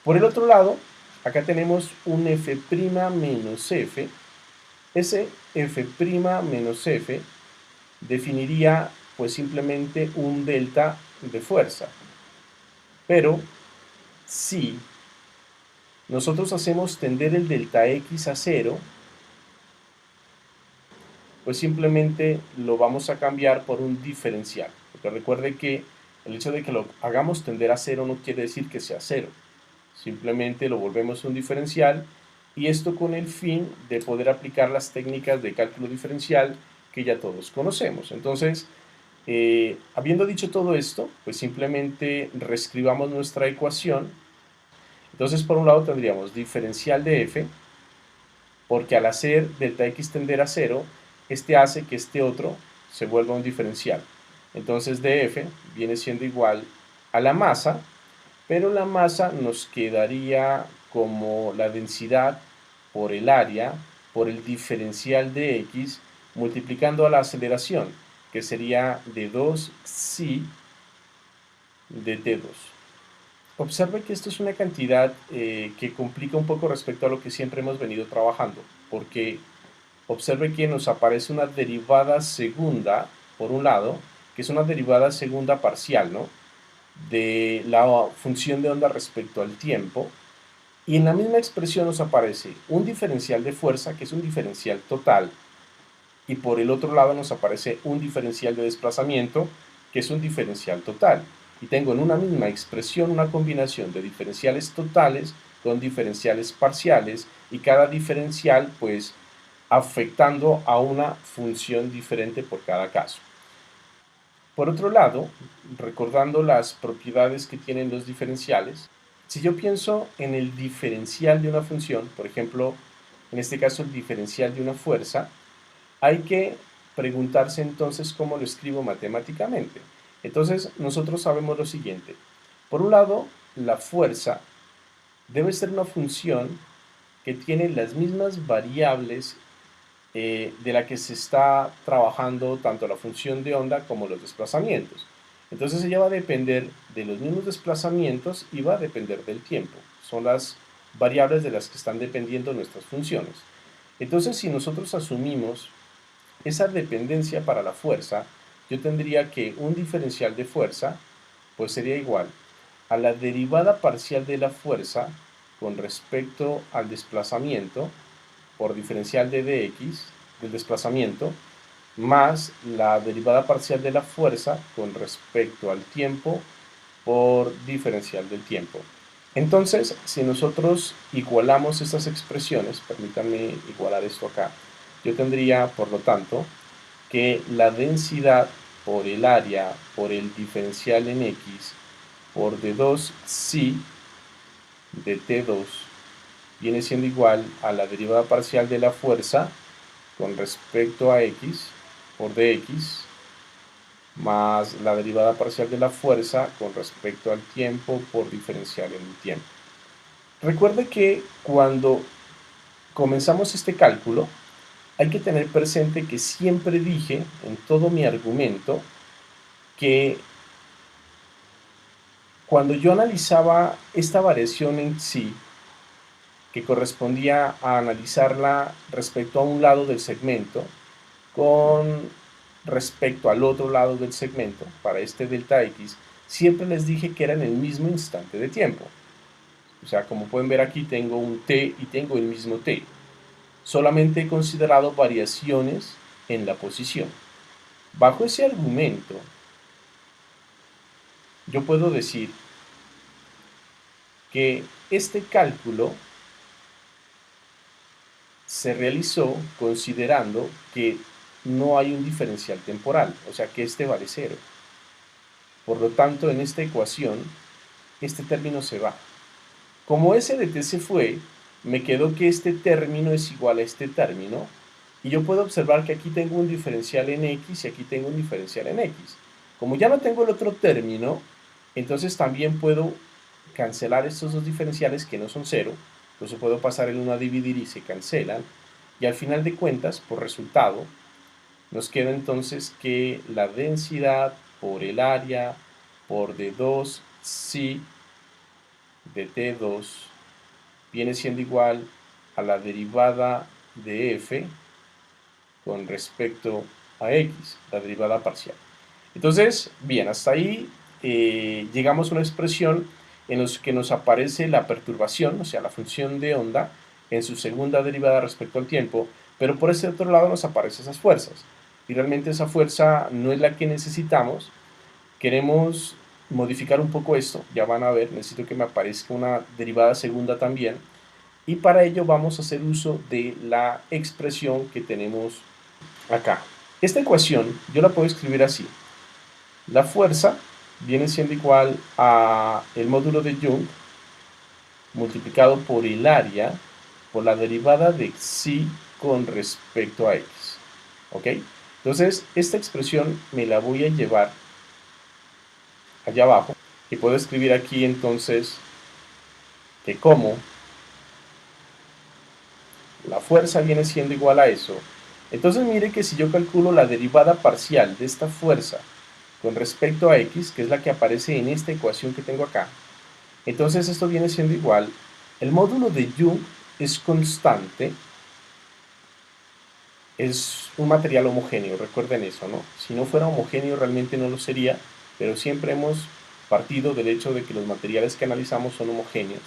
Por el otro lado, acá tenemos un F' menos F. Ese F' menos F definiría pues simplemente un delta de fuerza. Pero si nosotros hacemos tender el delta X a 0, pues simplemente lo vamos a cambiar por un diferencial. Porque recuerde que el hecho de que lo hagamos tender a 0 no quiere decir que sea 0. Simplemente lo volvemos un diferencial y esto con el fin de poder aplicar las técnicas de cálculo diferencial que ya todos conocemos. Entonces, habiendo dicho todo esto, pues simplemente reescribamos nuestra ecuación. Entonces, por un lado tendríamos diferencial de f, porque al hacer delta x tender a 0, este hace que este otro se vuelva un diferencial. Entonces df viene siendo igual a la masa, pero la masa nos quedaría como la densidad por el área, por el diferencial de x, multiplicando a la aceleración, que sería de 2 psi de t2. Observe que esto es una cantidad que complica un poco respecto a lo que siempre hemos venido trabajando, porque observe que nos aparece una derivada segunda, por un lado, que es una derivada segunda parcial, ¿no?, de la función de onda respecto al tiempo, y en la misma expresión nos aparece un diferencial de fuerza, que es un diferencial total, y por el otro lado nos aparece un diferencial de desplazamiento, que es un diferencial total. Y tengo en una misma expresión una combinación de diferenciales totales con diferenciales parciales, y cada diferencial pues afectando a una función diferente por cada caso. Por otro lado, recordando las propiedades que tienen los diferenciales, si yo pienso en el diferencial de una función, por ejemplo, en este caso el diferencial de una fuerza, hay que preguntarse entonces cómo lo escribo matemáticamente. Entonces, nosotros sabemos lo siguiente. Por un lado, la fuerza debe ser una función que tiene las mismas variables de la que se está trabajando tanto la función de onda como los desplazamientos. Entonces ella va a depender de los mismos desplazamientos y va a depender del tiempo. Son las variables de las que están dependiendo nuestras funciones. Entonces, si nosotros asumimos esa dependencia para la fuerza, yo tendría que un diferencial de fuerza pues sería igual a la derivada parcial de la fuerza con respecto al desplazamiento por diferencial de dx del desplazamiento más la derivada parcial de la fuerza con respecto al tiempo por diferencial del tiempo. Entonces, si nosotros igualamos estas expresiones, permítanme igualar esto acá, yo tendría, por lo tanto, que la densidad por el área por el diferencial en x por d2 psi de t2 viene siendo igual a la derivada parcial de la fuerza con respecto a x por dx más la derivada parcial de la fuerza con respecto al tiempo por diferencial en el tiempo. Recuerde que cuando comenzamos este cálculo, hay que tener presente que siempre dije en todo mi argumento que cuando yo analizaba esta variación en sí, que correspondía a analizarla respecto a un lado del segmento con respecto al otro lado del segmento, para este delta x, siempre les dije que era en el mismo instante de tiempo. O sea, como pueden ver aquí tengo un t y tengo el mismo t. Solamente he considerado variaciones en la posición. Bajo ese argumento, yo puedo decir que este cálculo se realizó considerando que no hay un diferencial temporal, o sea que este vale 0. Por lo tanto, en esta ecuación, este término se va. Como ese de t se fue, me quedó que este término es igual a este término, y yo puedo observar que aquí tengo un diferencial en x y aquí tengo un diferencial en x. Como ya no tengo el otro término, entonces también puedo cancelar estos dos diferenciales que no son 0, entonces puedo pasar el 1 a dividir y se cancelan, y al final de cuentas, por resultado, nos queda entonces que la densidad por el área por d2 psi de t2 viene siendo igual a la derivada de f con respecto a x, la derivada parcial. Entonces, bien, hasta ahí llegamos a una expresión en la que nos aparece la perturbación, o sea, la función de onda, en su segunda derivada respecto al tiempo, pero por ese otro lado nos aparecen esas fuerzas. Y realmente esa fuerza no es la que necesitamos. Queremos modificar un poco esto, ya van a ver, necesito que me aparezca una derivada segunda también, y para ello vamos a hacer uso de la expresión que tenemos acá. Esta ecuación yo la puedo escribir así. La fuerza viene siendo igual a el módulo de Young multiplicado por el área por la derivada de psi con respecto a x. ¿Ok? Entonces, esta expresión me la voy a llevar allá abajo y puedo escribir aquí entonces que como la fuerza viene siendo igual a eso, entonces mire que si yo calculo la derivada parcial de esta fuerza con respecto a x, que es la que aparece en esta ecuación que tengo acá, entonces esto viene siendo igual, el módulo de Young es constante, es un material homogéneo, recuerden eso, ¿no? Si no fuera homogéneo realmente no lo sería, pero siempre hemos partido del hecho de que los materiales que analizamos son homogéneos.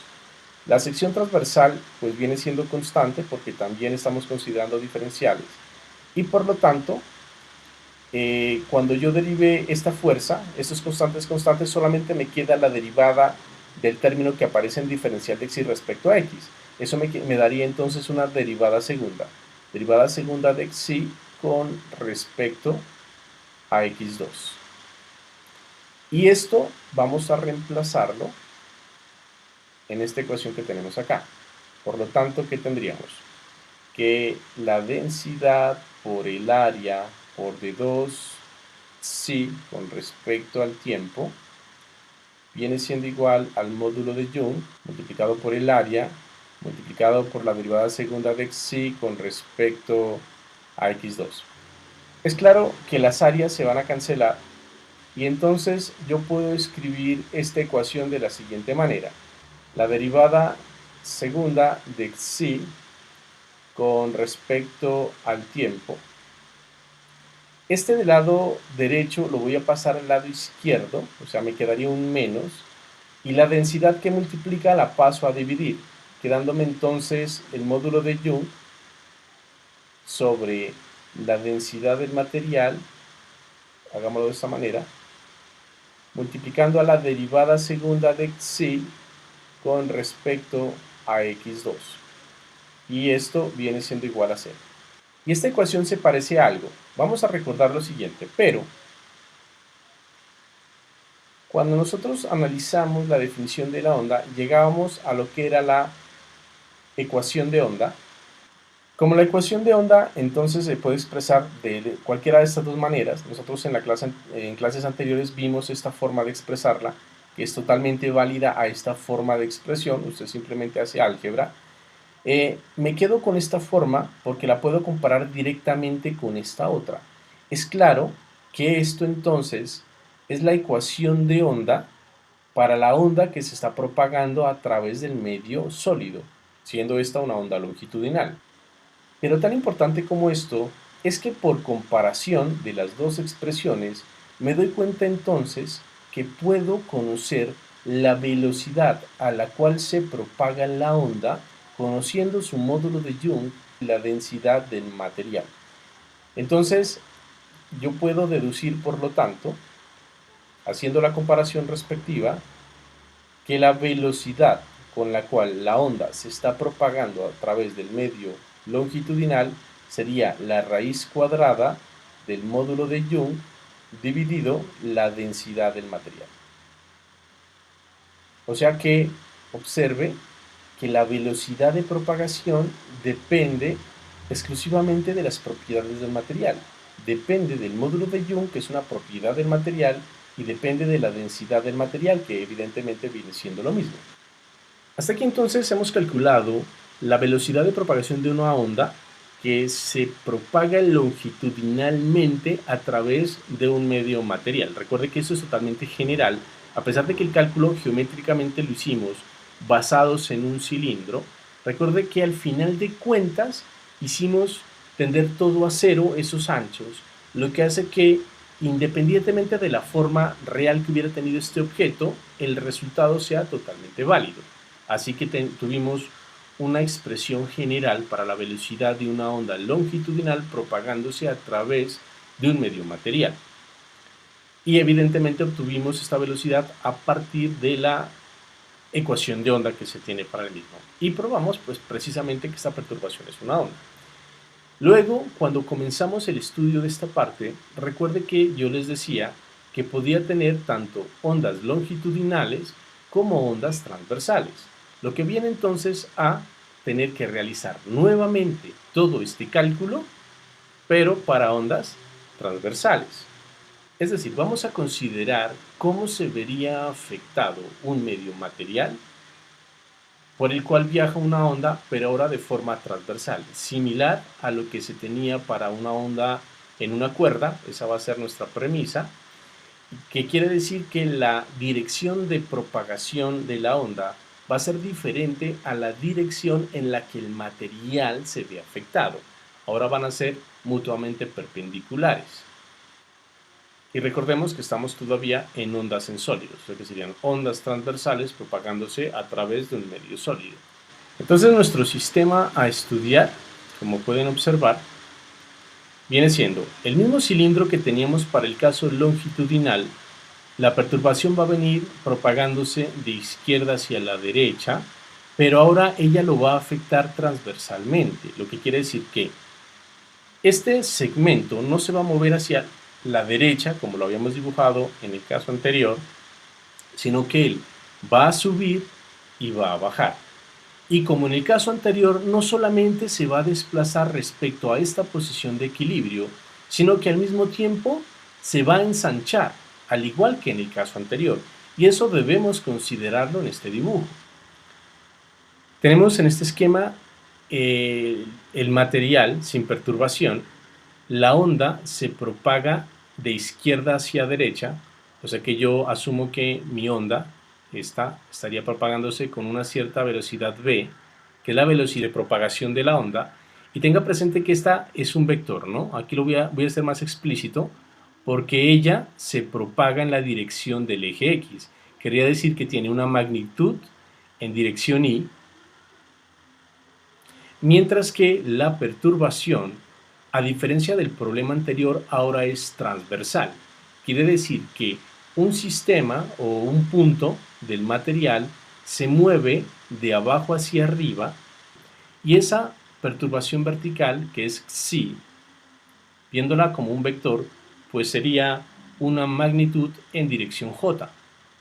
La sección transversal pues viene siendo constante porque también estamos considerando diferenciales y por lo tanto cuando yo derive esta fuerza, estos constantes, solamente me queda la derivada del término que aparece en diferencial de x respecto a x. Eso me daría entonces una derivada segunda. Derivada segunda de x con respecto a x2. Y esto vamos a reemplazarlo en esta ecuación que tenemos acá. Por lo tanto, ¿qué tendríamos? Que la densidad por el área por d2 psi con respecto al tiempo viene siendo igual al módulo de Young multiplicado por el área multiplicado por la derivada segunda de psi con respecto a x2. Es claro que las áreas se van a cancelar y entonces yo puedo escribir esta ecuación de la siguiente manera. La derivada segunda de psi con respecto al tiempo. Este del lado derecho lo voy a pasar al lado izquierdo, o sea, me quedaría un menos, y la densidad que multiplica la paso a dividir, quedándome entonces el módulo de Young sobre la densidad del material, hagámoslo de esta manera, multiplicando a la derivada segunda de psi con respecto a x2. Y esto viene siendo igual a 0. Y esta ecuación se parece a algo. Vamos a recordar lo siguiente, pero cuando nosotros analizamos la definición de la onda, llegábamos a lo que era la ecuación de onda. Como la ecuación de onda entonces se puede expresar de cualquiera de estas dos maneras, nosotros en clases anteriores vimos esta forma de expresarla, que es totalmente válida a esta forma de expresión, usted simplemente hace álgebra, Me quedo con esta forma porque la puedo comparar directamente con esta otra. Es claro que esto entonces es la ecuación de onda para la onda que se está propagando a través del medio sólido, siendo esta una onda longitudinal. Pero tan importante como esto es que por comparación de las dos expresiones me doy cuenta entonces que puedo conocer la velocidad a la cual se propaga la onda conociendo su módulo de Young y la densidad del material. Entonces yo puedo deducir, por lo tanto, haciendo la comparación respectiva, que la velocidad con la cual la onda se está propagando a través del medio longitudinal sería la raíz cuadrada del módulo de Young dividido la densidad del material. O sea que observe que la velocidad de propagación depende exclusivamente de las propiedades del material. Depende del módulo de Young, que es una propiedad del material, y depende de la densidad del material, que evidentemente viene siendo lo mismo. Hasta aquí entonces hemos calculado la velocidad de propagación de una onda que se propaga longitudinalmente a través de un medio material. Recuerde que eso es totalmente general, a pesar de que el cálculo geométricamente lo hicimos basados en un cilindro. Recuerde que al final de cuentas hicimos tender todo a cero esos anchos, lo que hace que independientemente de la forma real que hubiera tenido este objeto, el resultado sea totalmente válido. Así que tuvimos una expresión general para la velocidad de una onda longitudinal propagándose a través de un medio material. Y evidentemente obtuvimos esta velocidad a partir de la ecuación de onda que se tiene para el mismo. Y probamos pues precisamente que esta perturbación es una onda. Luego, cuando comenzamos el estudio de esta parte, recuerde que yo les decía que podía tener tanto ondas longitudinales como ondas transversales, lo que viene entonces a tener que realizar nuevamente todo este cálculo, pero para ondas transversales. Es decir, vamos a considerar cómo se vería afectado un medio material por el cual viaja una onda, pero ahora de forma transversal, similar a lo que se tenía para una onda en una cuerda. Esa va a ser nuestra premisa, que quiere decir que la dirección de propagación de la onda va a ser diferente a la dirección en la que el material se ve afectado. Ahora van a ser mutuamente perpendiculares. Y recordemos que estamos todavía en ondas en sólidos, lo que serían ondas transversales propagándose a través de un medio sólido. Entonces nuestro sistema a estudiar, como pueden observar, viene siendo el mismo cilindro que teníamos para el caso longitudinal. La perturbación va a venir propagándose de izquierda hacia la derecha, pero ahora ella lo va a afectar transversalmente, lo que quiere decir que este segmento no se va a mover hacia la derecha, como lo habíamos dibujado en el caso anterior, sino que él va a subir y va a bajar. Y como en el caso anterior, no solamente se va a desplazar respecto a esta posición de equilibrio, sino que al mismo tiempo se va a ensanchar, al igual que en el caso anterior. Y eso debemos considerarlo en este dibujo. Tenemos en este esquema el material sin perturbación. La onda se propaga de izquierda hacia derecha, o sea que yo asumo que mi onda estaría propagándose con una cierta velocidad v, que es la velocidad de propagación de la onda, y tenga presente que esta es un vector, ¿no? Aquí voy a ser más explícito, porque ella se propaga en la dirección del eje X. Quería decir que tiene una magnitud en dirección Y, mientras que la perturbación, a diferencia del problema anterior, ahora es transversal. Quiere decir que un sistema o un punto del material se mueve de abajo hacia arriba y esa perturbación vertical, que es psi, viéndola como un vector, pues sería una magnitud en dirección j.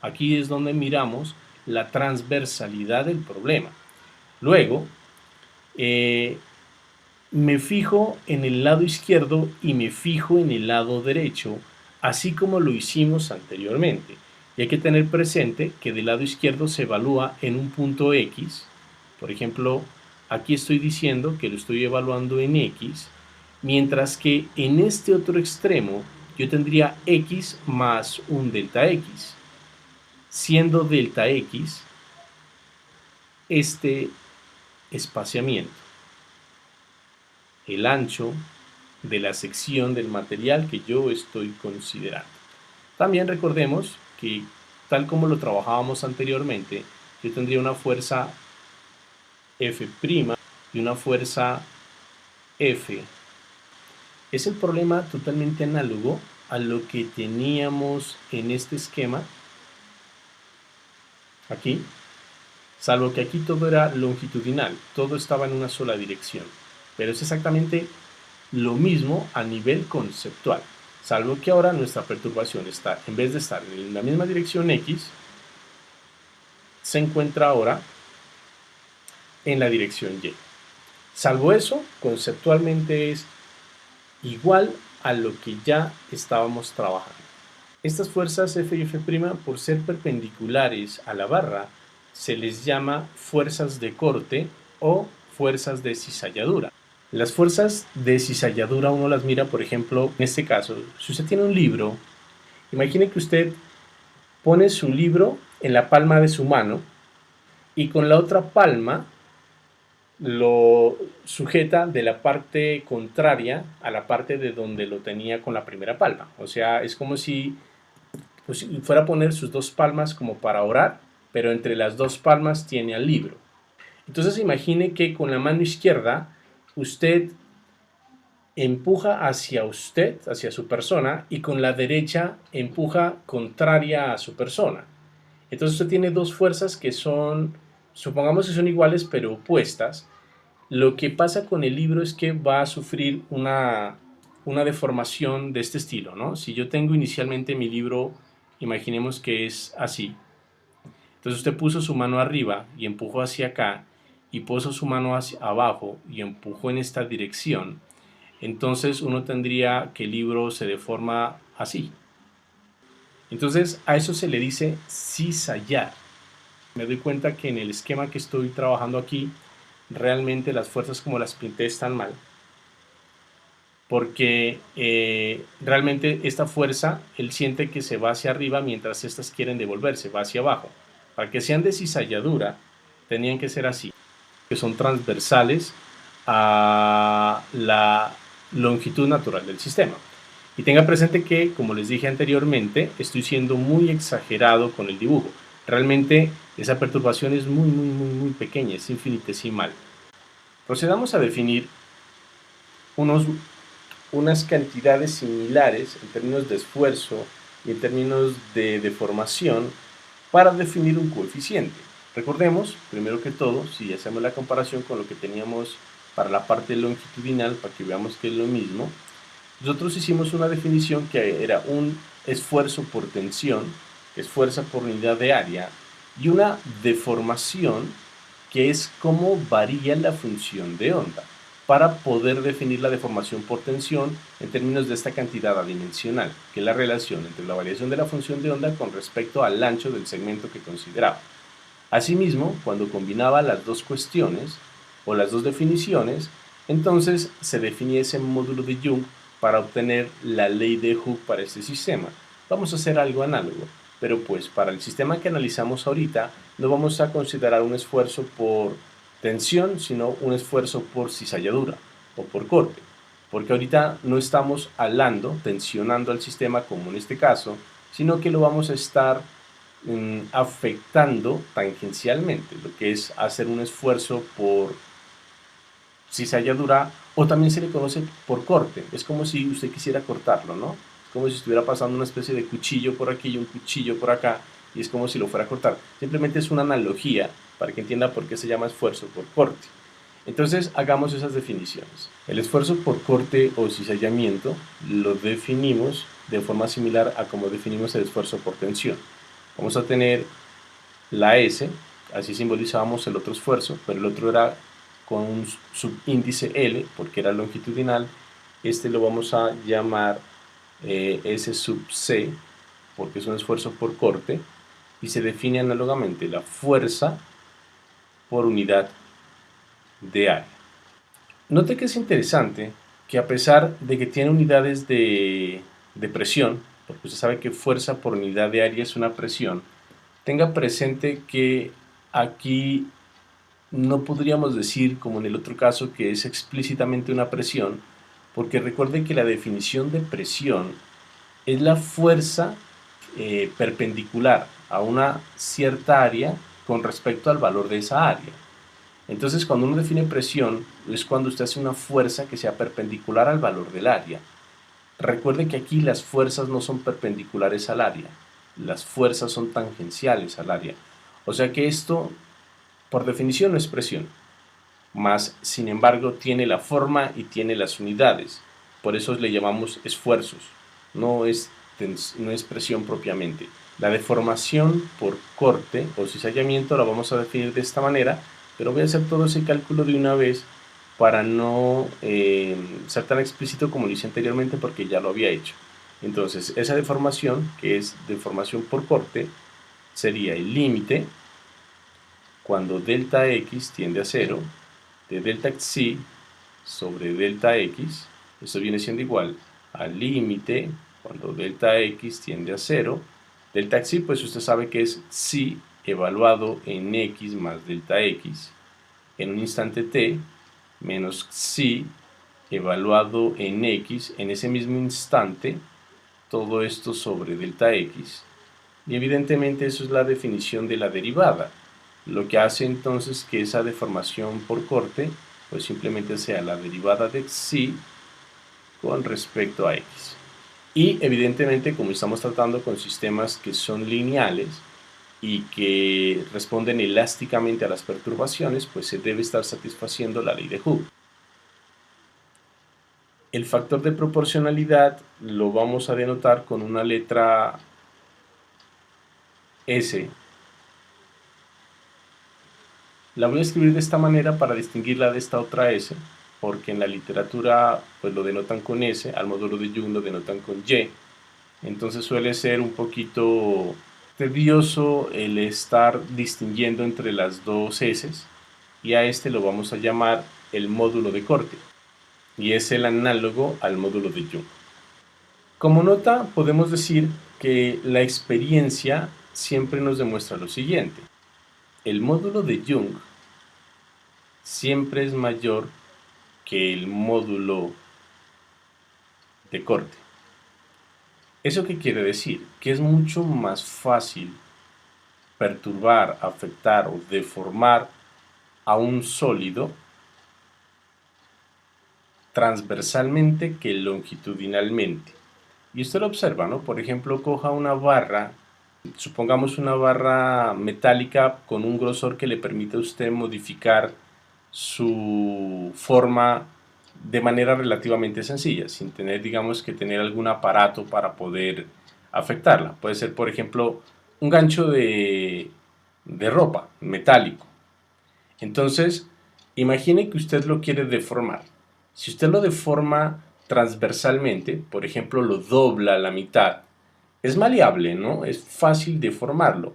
Aquí es donde miramos la transversalidad del problema. Luego, me fijo en el lado izquierdo y me fijo en el lado derecho, así como lo hicimos anteriormente. Y hay que tener presente que del lado izquierdo se evalúa en un punto X, por ejemplo, aquí estoy diciendo que lo estoy evaluando en X, mientras que en este otro extremo yo tendría X más un delta X, siendo delta X este espaciamiento, el ancho de la sección del material que yo estoy considerando. También recordemos que, tal como lo trabajábamos anteriormente, yo tendría una fuerza F' y una fuerza F. Es el problema totalmente análogo a lo que teníamos en este esquema aquí, salvo que aquí todo era longitudinal, todo estaba en una sola dirección, pero es exactamente lo mismo a nivel conceptual, salvo que ahora nuestra perturbación está, en vez de estar en la misma dirección X, se encuentra ahora en la dirección Y. Salvo eso, conceptualmente es igual a lo que ya estábamos trabajando. Estas fuerzas F y F', por ser perpendiculares a la barra, se les llama fuerzas de corte o fuerzas de cizalladura. Las fuerzas de cizalladura uno las mira, por ejemplo, en este caso, si usted tiene un libro, imagine que usted pone su libro en la palma de su mano y con la otra palma lo sujeta de la parte contraria a la parte de donde lo tenía con la primera palma. O sea, es como si pues, fuera a poner sus dos palmas como para orar, pero entre las dos palmas tiene al libro. Entonces imagine que con la mano izquierda usted empuja hacia usted, hacia su persona, y con la derecha empuja contraria a su persona. Entonces usted tiene dos fuerzas que son, supongamos que son iguales pero opuestas. Lo que pasa con el libro es que va a sufrir una deformación de este estilo, ¿no? Si yo tengo inicialmente mi libro, imaginemos que es así. Entonces usted puso su mano arriba y empujó hacia acá, y puso su mano hacia abajo y empujó en esta dirección. Entonces uno tendría que el libro se deforma así. Entonces a eso se le dice cizallar. Me doy cuenta que en el esquema que estoy trabajando aquí, realmente las fuerzas como las pinté están mal, porque realmente esta fuerza, él siente que se va hacia arriba mientras estas quieren devolverse, va hacia abajo. Para que sean de cizalladura, tenían que ser así, que son transversales a la longitud natural del sistema. Y tenga presente que, como les dije anteriormente, estoy siendo muy exagerado con el dibujo. Realmente esa perturbación es muy pequeña, es infinitesimal. Procedamos a definir unas cantidades similares en términos de esfuerzo y en términos de deformación para definir un coeficiente. Recordemos, primero que todo, si hacemos la comparación con lo que teníamos para la parte longitudinal, para que veamos que es lo mismo, nosotros hicimos una definición que era un esfuerzo por tensión, que es fuerza por unidad de área, y una deformación, que es cómo varía la función de onda, para poder definir la deformación por tensión en términos de esta cantidad adimensional, que es la relación entre la variación de la función de onda con respecto al ancho del segmento que consideraba. Asimismo, cuando combinaba las dos cuestiones o las dos definiciones, entonces se definía ese módulo de Young para obtener la ley de Hooke para este sistema. Vamos a hacer algo análogo, pero pues para el sistema que analizamos ahorita no vamos a considerar un esfuerzo por tensión, sino un esfuerzo por cizalladura o por corte, porque ahorita no estamos alando, tensionando al sistema como en este caso, sino que lo vamos a estar afectando tangencialmente, lo que es hacer un esfuerzo por cizalladura, o también se le conoce por corte. Es como si usted quisiera cortarlo, ¿no? Es como si estuviera pasando una especie de cuchillo por aquí y un cuchillo por acá, y es como si lo fuera a cortar. Simplemente es una analogía para que entienda por qué se llama esfuerzo por corte. Entonces hagamos esas definiciones. El esfuerzo por corte o cizallamiento lo definimos de forma similar a como definimos el esfuerzo por tensión. Vamos a tener la S, así simbolizábamos el otro esfuerzo, pero el otro era con un subíndice L, porque era longitudinal. Este lo vamos a llamar S sub C, porque es un esfuerzo por corte, y se define análogamente la fuerza por unidad de área. Note que es interesante que a pesar de que tiene unidades de presión, porque usted sabe que fuerza por unidad de área es una presión, tenga presente que aquí no podríamos decir, como en el otro caso, que es explícitamente una presión, porque recuerde que la definición de presión es la fuerza perpendicular a una cierta área con respecto al valor de esa área. Entonces, cuando uno define presión, es cuando usted hace una fuerza que sea perpendicular al valor del área. Recuerde que aquí las fuerzas no son perpendiculares al área, las fuerzas son tangenciales al área. O sea que esto, por definición, no es presión, mas, sin embargo, tiene la forma y tiene las unidades. Por eso le llamamos esfuerzos, no es presión propiamente. La deformación por corte o cizallamiento la vamos a definir de esta manera, pero voy a hacer todo ese cálculo de una vez para no ser tan explícito como lo hice anteriormente porque ya lo había hecho. Entonces, esa deformación, que es deformación por corte, sería el límite cuando delta x tiende a 0 de delta xi sobre delta x. Esto viene siendo igual al límite cuando delta x tiende a 0. Delta xi, pues usted sabe que es xi evaluado en x más delta x en un instante t menos xi evaluado en x en ese mismo instante, todo esto sobre delta x. Y evidentemente eso es la definición de la derivada, lo que hace entonces que esa deformación por corte pues simplemente sea la derivada de xi con respecto a x. Y evidentemente, como estamos tratando con sistemas que son lineales y que responden elásticamente a las perturbaciones, pues se debe estar satisfaciendo la ley de Hooke. El factor de proporcionalidad lo vamos a denotar con una letra S. La voy a escribir de esta manera para distinguirla de esta otra S, porque en la literatura pues lo denotan con S, al módulo de Young lo denotan con Y. Entonces suele ser un poquito tedioso el estar distinguiendo entre las dos S, y a este lo vamos a llamar el módulo de corte, y es el análogo al módulo de Young. Como nota, podemos decir que la experiencia siempre nos demuestra lo siguiente: el módulo de Young siempre es mayor que el módulo de corte. ¿Eso qué quiere decir? Que es mucho más fácil perturbar, afectar o deformar a un sólido transversalmente que longitudinalmente. Y usted lo observa, ¿no? Por ejemplo, coja una barra, supongamos una barra metálica con un grosor que le permite a usted modificar su forma de manera relativamente sencilla, sin tener, digamos, que tener algún aparato para poder afectarla. Puede ser, por ejemplo, un gancho de ropa metálico. Entonces, imagine que usted lo quiere deformar. Si usted lo deforma transversalmente, por ejemplo, lo dobla a la mitad, es maleable, ¿no? Es fácil deformarlo.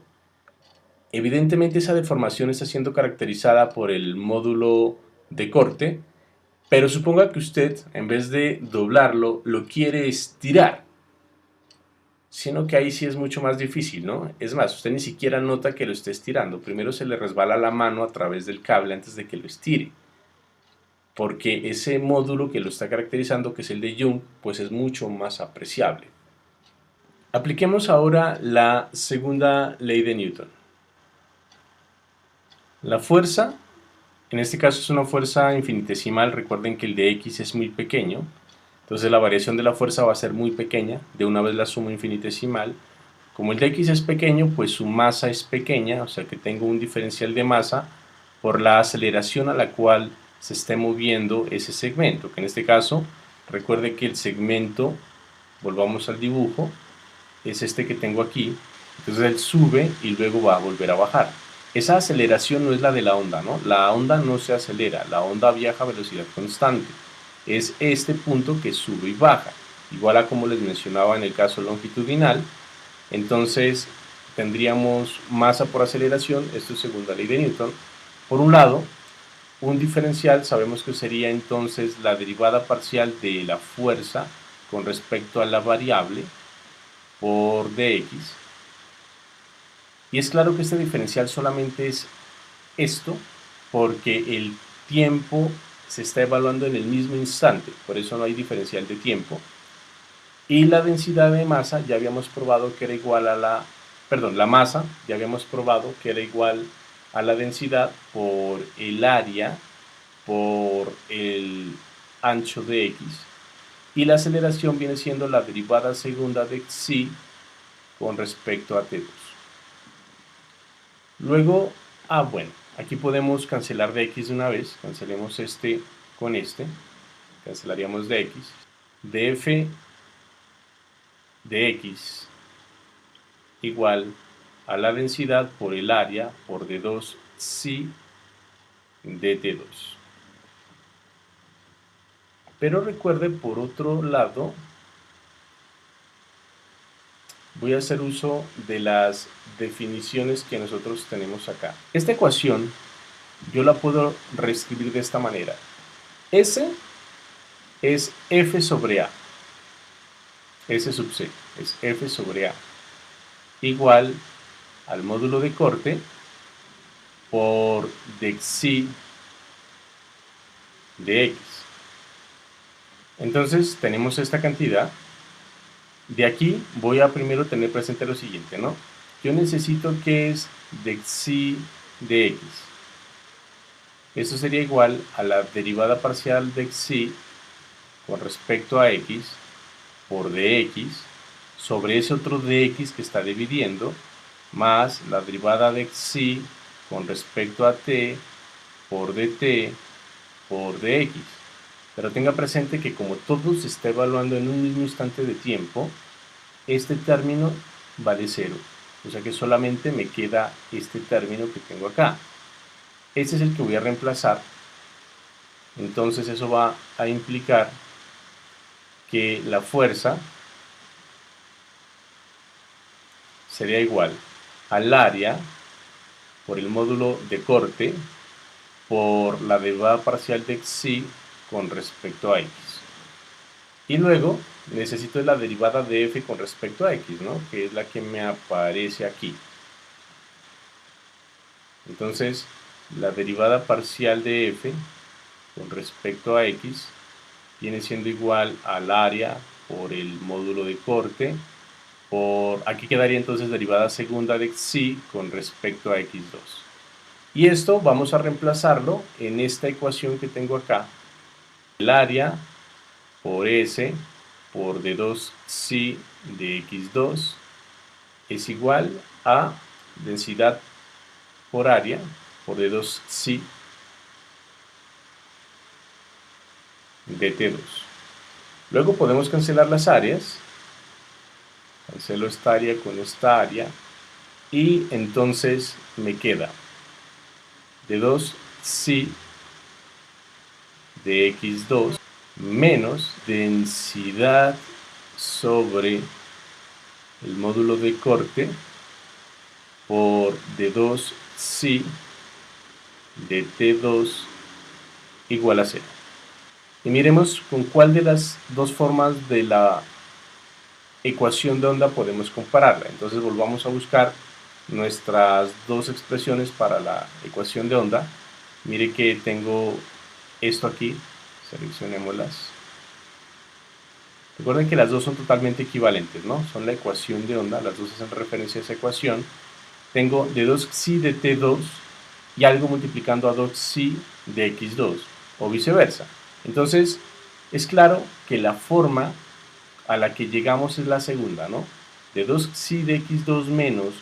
Evidentemente esa deformación está siendo caracterizada por el módulo de corte, pero suponga que usted, en vez de doblarlo, lo quiere estirar, sino que ahí sí es mucho más difícil, ¿no? Es más, usted ni siquiera nota que lo esté estirando. Primero se le resbala la mano a través del cable antes de que lo estire, porque ese módulo que lo está caracterizando, que es el de Young, pues es mucho más apreciable. Apliquemos ahora la segunda ley de Newton. La fuerza, en este caso es una fuerza infinitesimal. Recuerden que el de X es muy pequeño, entonces la variación de la fuerza va a ser muy pequeña. De una vez la sumo infinitesimal. Como el de X es pequeño, pues su masa es pequeña, o sea que tengo un diferencial de masa por la aceleración a la cual se esté moviendo ese segmento, que en este caso, recuerde que el segmento, volvamos al dibujo, es este que tengo aquí. Entonces él sube y luego va a volver a bajar. Esa aceleración no es la de la onda, ¿no? La onda no se acelera, la onda viaja a velocidad constante. Es este punto que sube y baja, igual a como les mencionaba en el caso longitudinal. Entonces tendríamos masa por aceleración, esto es segunda ley de Newton. Por un lado, un diferencial sabemos que sería entonces la derivada parcial de la fuerza con respecto a la variable por dx. Y es claro que este diferencial solamente es esto porque el tiempo se está evaluando en el mismo instante, por eso no hay diferencial de tiempo. Y la densidad de masa ya habíamos probado que era igual a la masa ya habíamos probado que era igual a la densidad por el área por el ancho de x. Y la aceleración viene siendo la derivada segunda de xi con respecto a t2. Luego, bueno, aquí podemos cancelar de x de una vez. Cancelemos este con este. Cancelaríamos de x. Df de x igual a la densidad por el área por d2 psi dt2. Pero recuerde, por otro lado, voy a hacer uso de las definiciones que nosotros tenemos acá. Esta ecuación yo la puedo reescribir de esta manera. S es f sobre a. S sub c es f sobre a igual al módulo de corte por dxi de x. Entonces tenemos esta cantidad. De aquí voy a primero tener presente lo siguiente, ¿no? Yo necesito que es dxi de x. Eso sería igual a la derivada parcial de xi con respecto a x por dx sobre ese otro dx que está dividiendo, más la derivada de xi con respecto a t por dt por dx. Pero tenga presente que como todo se está evaluando en un mismo instante de tiempo, este término vale 0. O sea que solamente me queda este término que tengo acá. Este es el que voy a reemplazar. Entonces eso va a implicar que la fuerza sería igual al área por el módulo de corte por la derivada parcial de xi con respecto a x. Y luego necesito la derivada de f con respecto a x, ¿no? Que es la que me aparece aquí. Entonces, la derivada parcial de f con respecto a x viene siendo igual al área por el módulo de corte aquí quedaría entonces derivada segunda de xi con respecto a x2. Y esto vamos a reemplazarlo en esta ecuación que tengo acá. El área por s por d2 psi de x2 es igual a densidad por área por d2 psi de t2. Luego podemos cancelar las áreas. Cancelo esta área con esta área y entonces me queda d2 psi de x2 menos densidad sobre el módulo de corte por d2 psi de t2 igual a 0. Y miremos con cuál de las dos formas de la ecuación de onda podemos compararla. Entonces volvamos a buscar nuestras dos expresiones para la ecuación de onda. Mire que tengo esto aquí, seleccionémoslas. Recuerden que las dos son totalmente equivalentes, ¿no? Son la ecuación de onda, las dos hacen referencia a esa ecuación. Tengo d2 psi de t2 y algo multiplicando a 2 psi de x2, o viceversa. Entonces, es claro que la forma a la que llegamos es la segunda, ¿no? d2 psi de x2 menos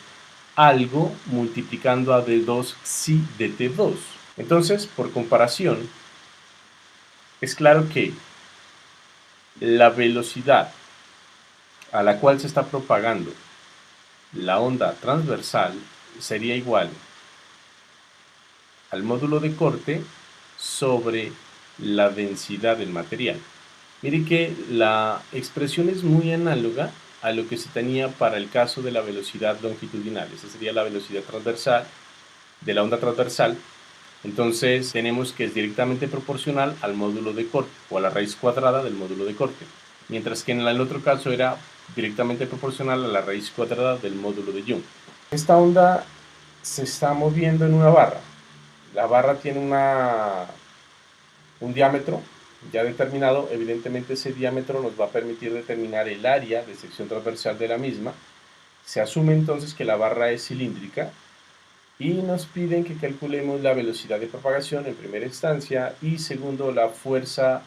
algo multiplicando a d2 psi de t2. Entonces, por comparación, es claro que la velocidad a la cual se está propagando la onda transversal sería igual al módulo de corte sobre la densidad del material. Mire que la expresión es muy análoga a lo que se tenía para el caso de la velocidad longitudinal. Esa sería la velocidad transversal de la onda transversal Entonces tenemos que es directamente proporcional al módulo de corte o a la raíz cuadrada del módulo de corte, mientras que en el otro caso era directamente proporcional a la raíz cuadrada del módulo de Young. Esta onda se está moviendo en una barra. La barra tiene un diámetro ya determinado. Evidentemente ese diámetro nos va a permitir determinar el área de sección transversal de la misma. Se asume entonces que la barra es cilíndrica y nos piden que calculemos la velocidad de propagación en primera instancia y segundo la fuerza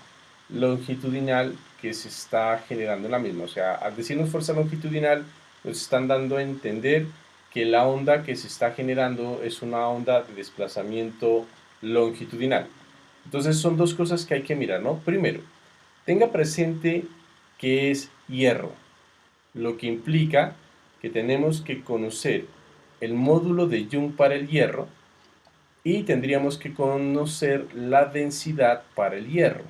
longitudinal que se está generando en la misma. O sea, al decirnos fuerza longitudinal nos están dando a entender que la onda que se está generando es una onda de desplazamiento longitudinal. Entonces son dos cosas que hay que mirar, ¿no? Primero, tenga presente que es hierro, lo que implica que tenemos que conocer el módulo de Young para el hierro y tendríamos que conocer la densidad para el hierro.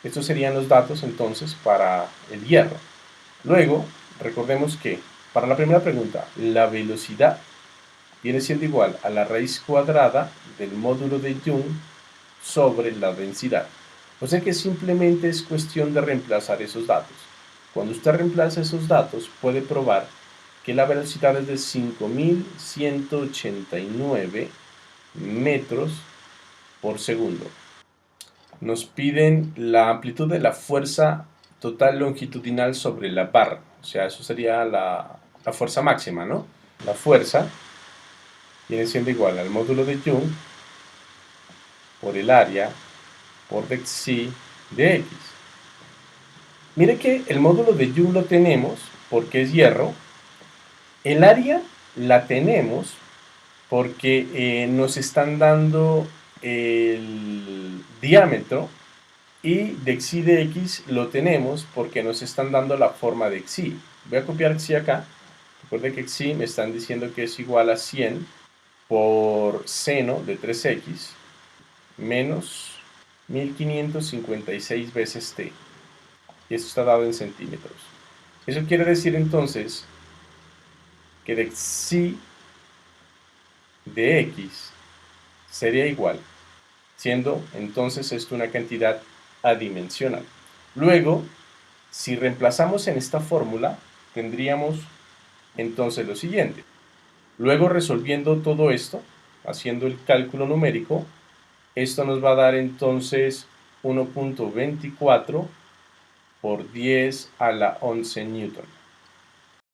Estos serían los datos entonces para el hierro. Luego, recordemos que para la primera pregunta, la velocidad viene siendo igual a la raíz cuadrada del módulo de Young sobre la densidad. O sea que simplemente es cuestión de reemplazar esos datos. Cuando usted reemplaza esos datos, puede probar que la velocidad es de 5.189 metros por segundo. Nos piden la amplitud de la fuerza total longitudinal sobre la barra. O sea, eso sería la fuerza máxima, ¿no? La fuerza viene siendo igual al módulo de Young por el área por dxi de x. Mire que el módulo de Young lo tenemos porque es hierro. El área la tenemos porque nos están dando el diámetro y dxi de x lo tenemos porque nos están dando la forma de xi. Voy a copiar xi acá. Recuerde que xi me están diciendo que es igual a 100 por seno de 3x menos 1556 veces t. Y esto está dado en centímetros. Eso quiere decir entonces que dxi de x sería igual, siendo entonces esto una cantidad adimensional. Luego, si reemplazamos en esta fórmula, tendríamos entonces lo siguiente. Luego, resolviendo todo esto, haciendo el cálculo numérico, esto nos va a dar entonces 1.24 por 10 a la 11 newton.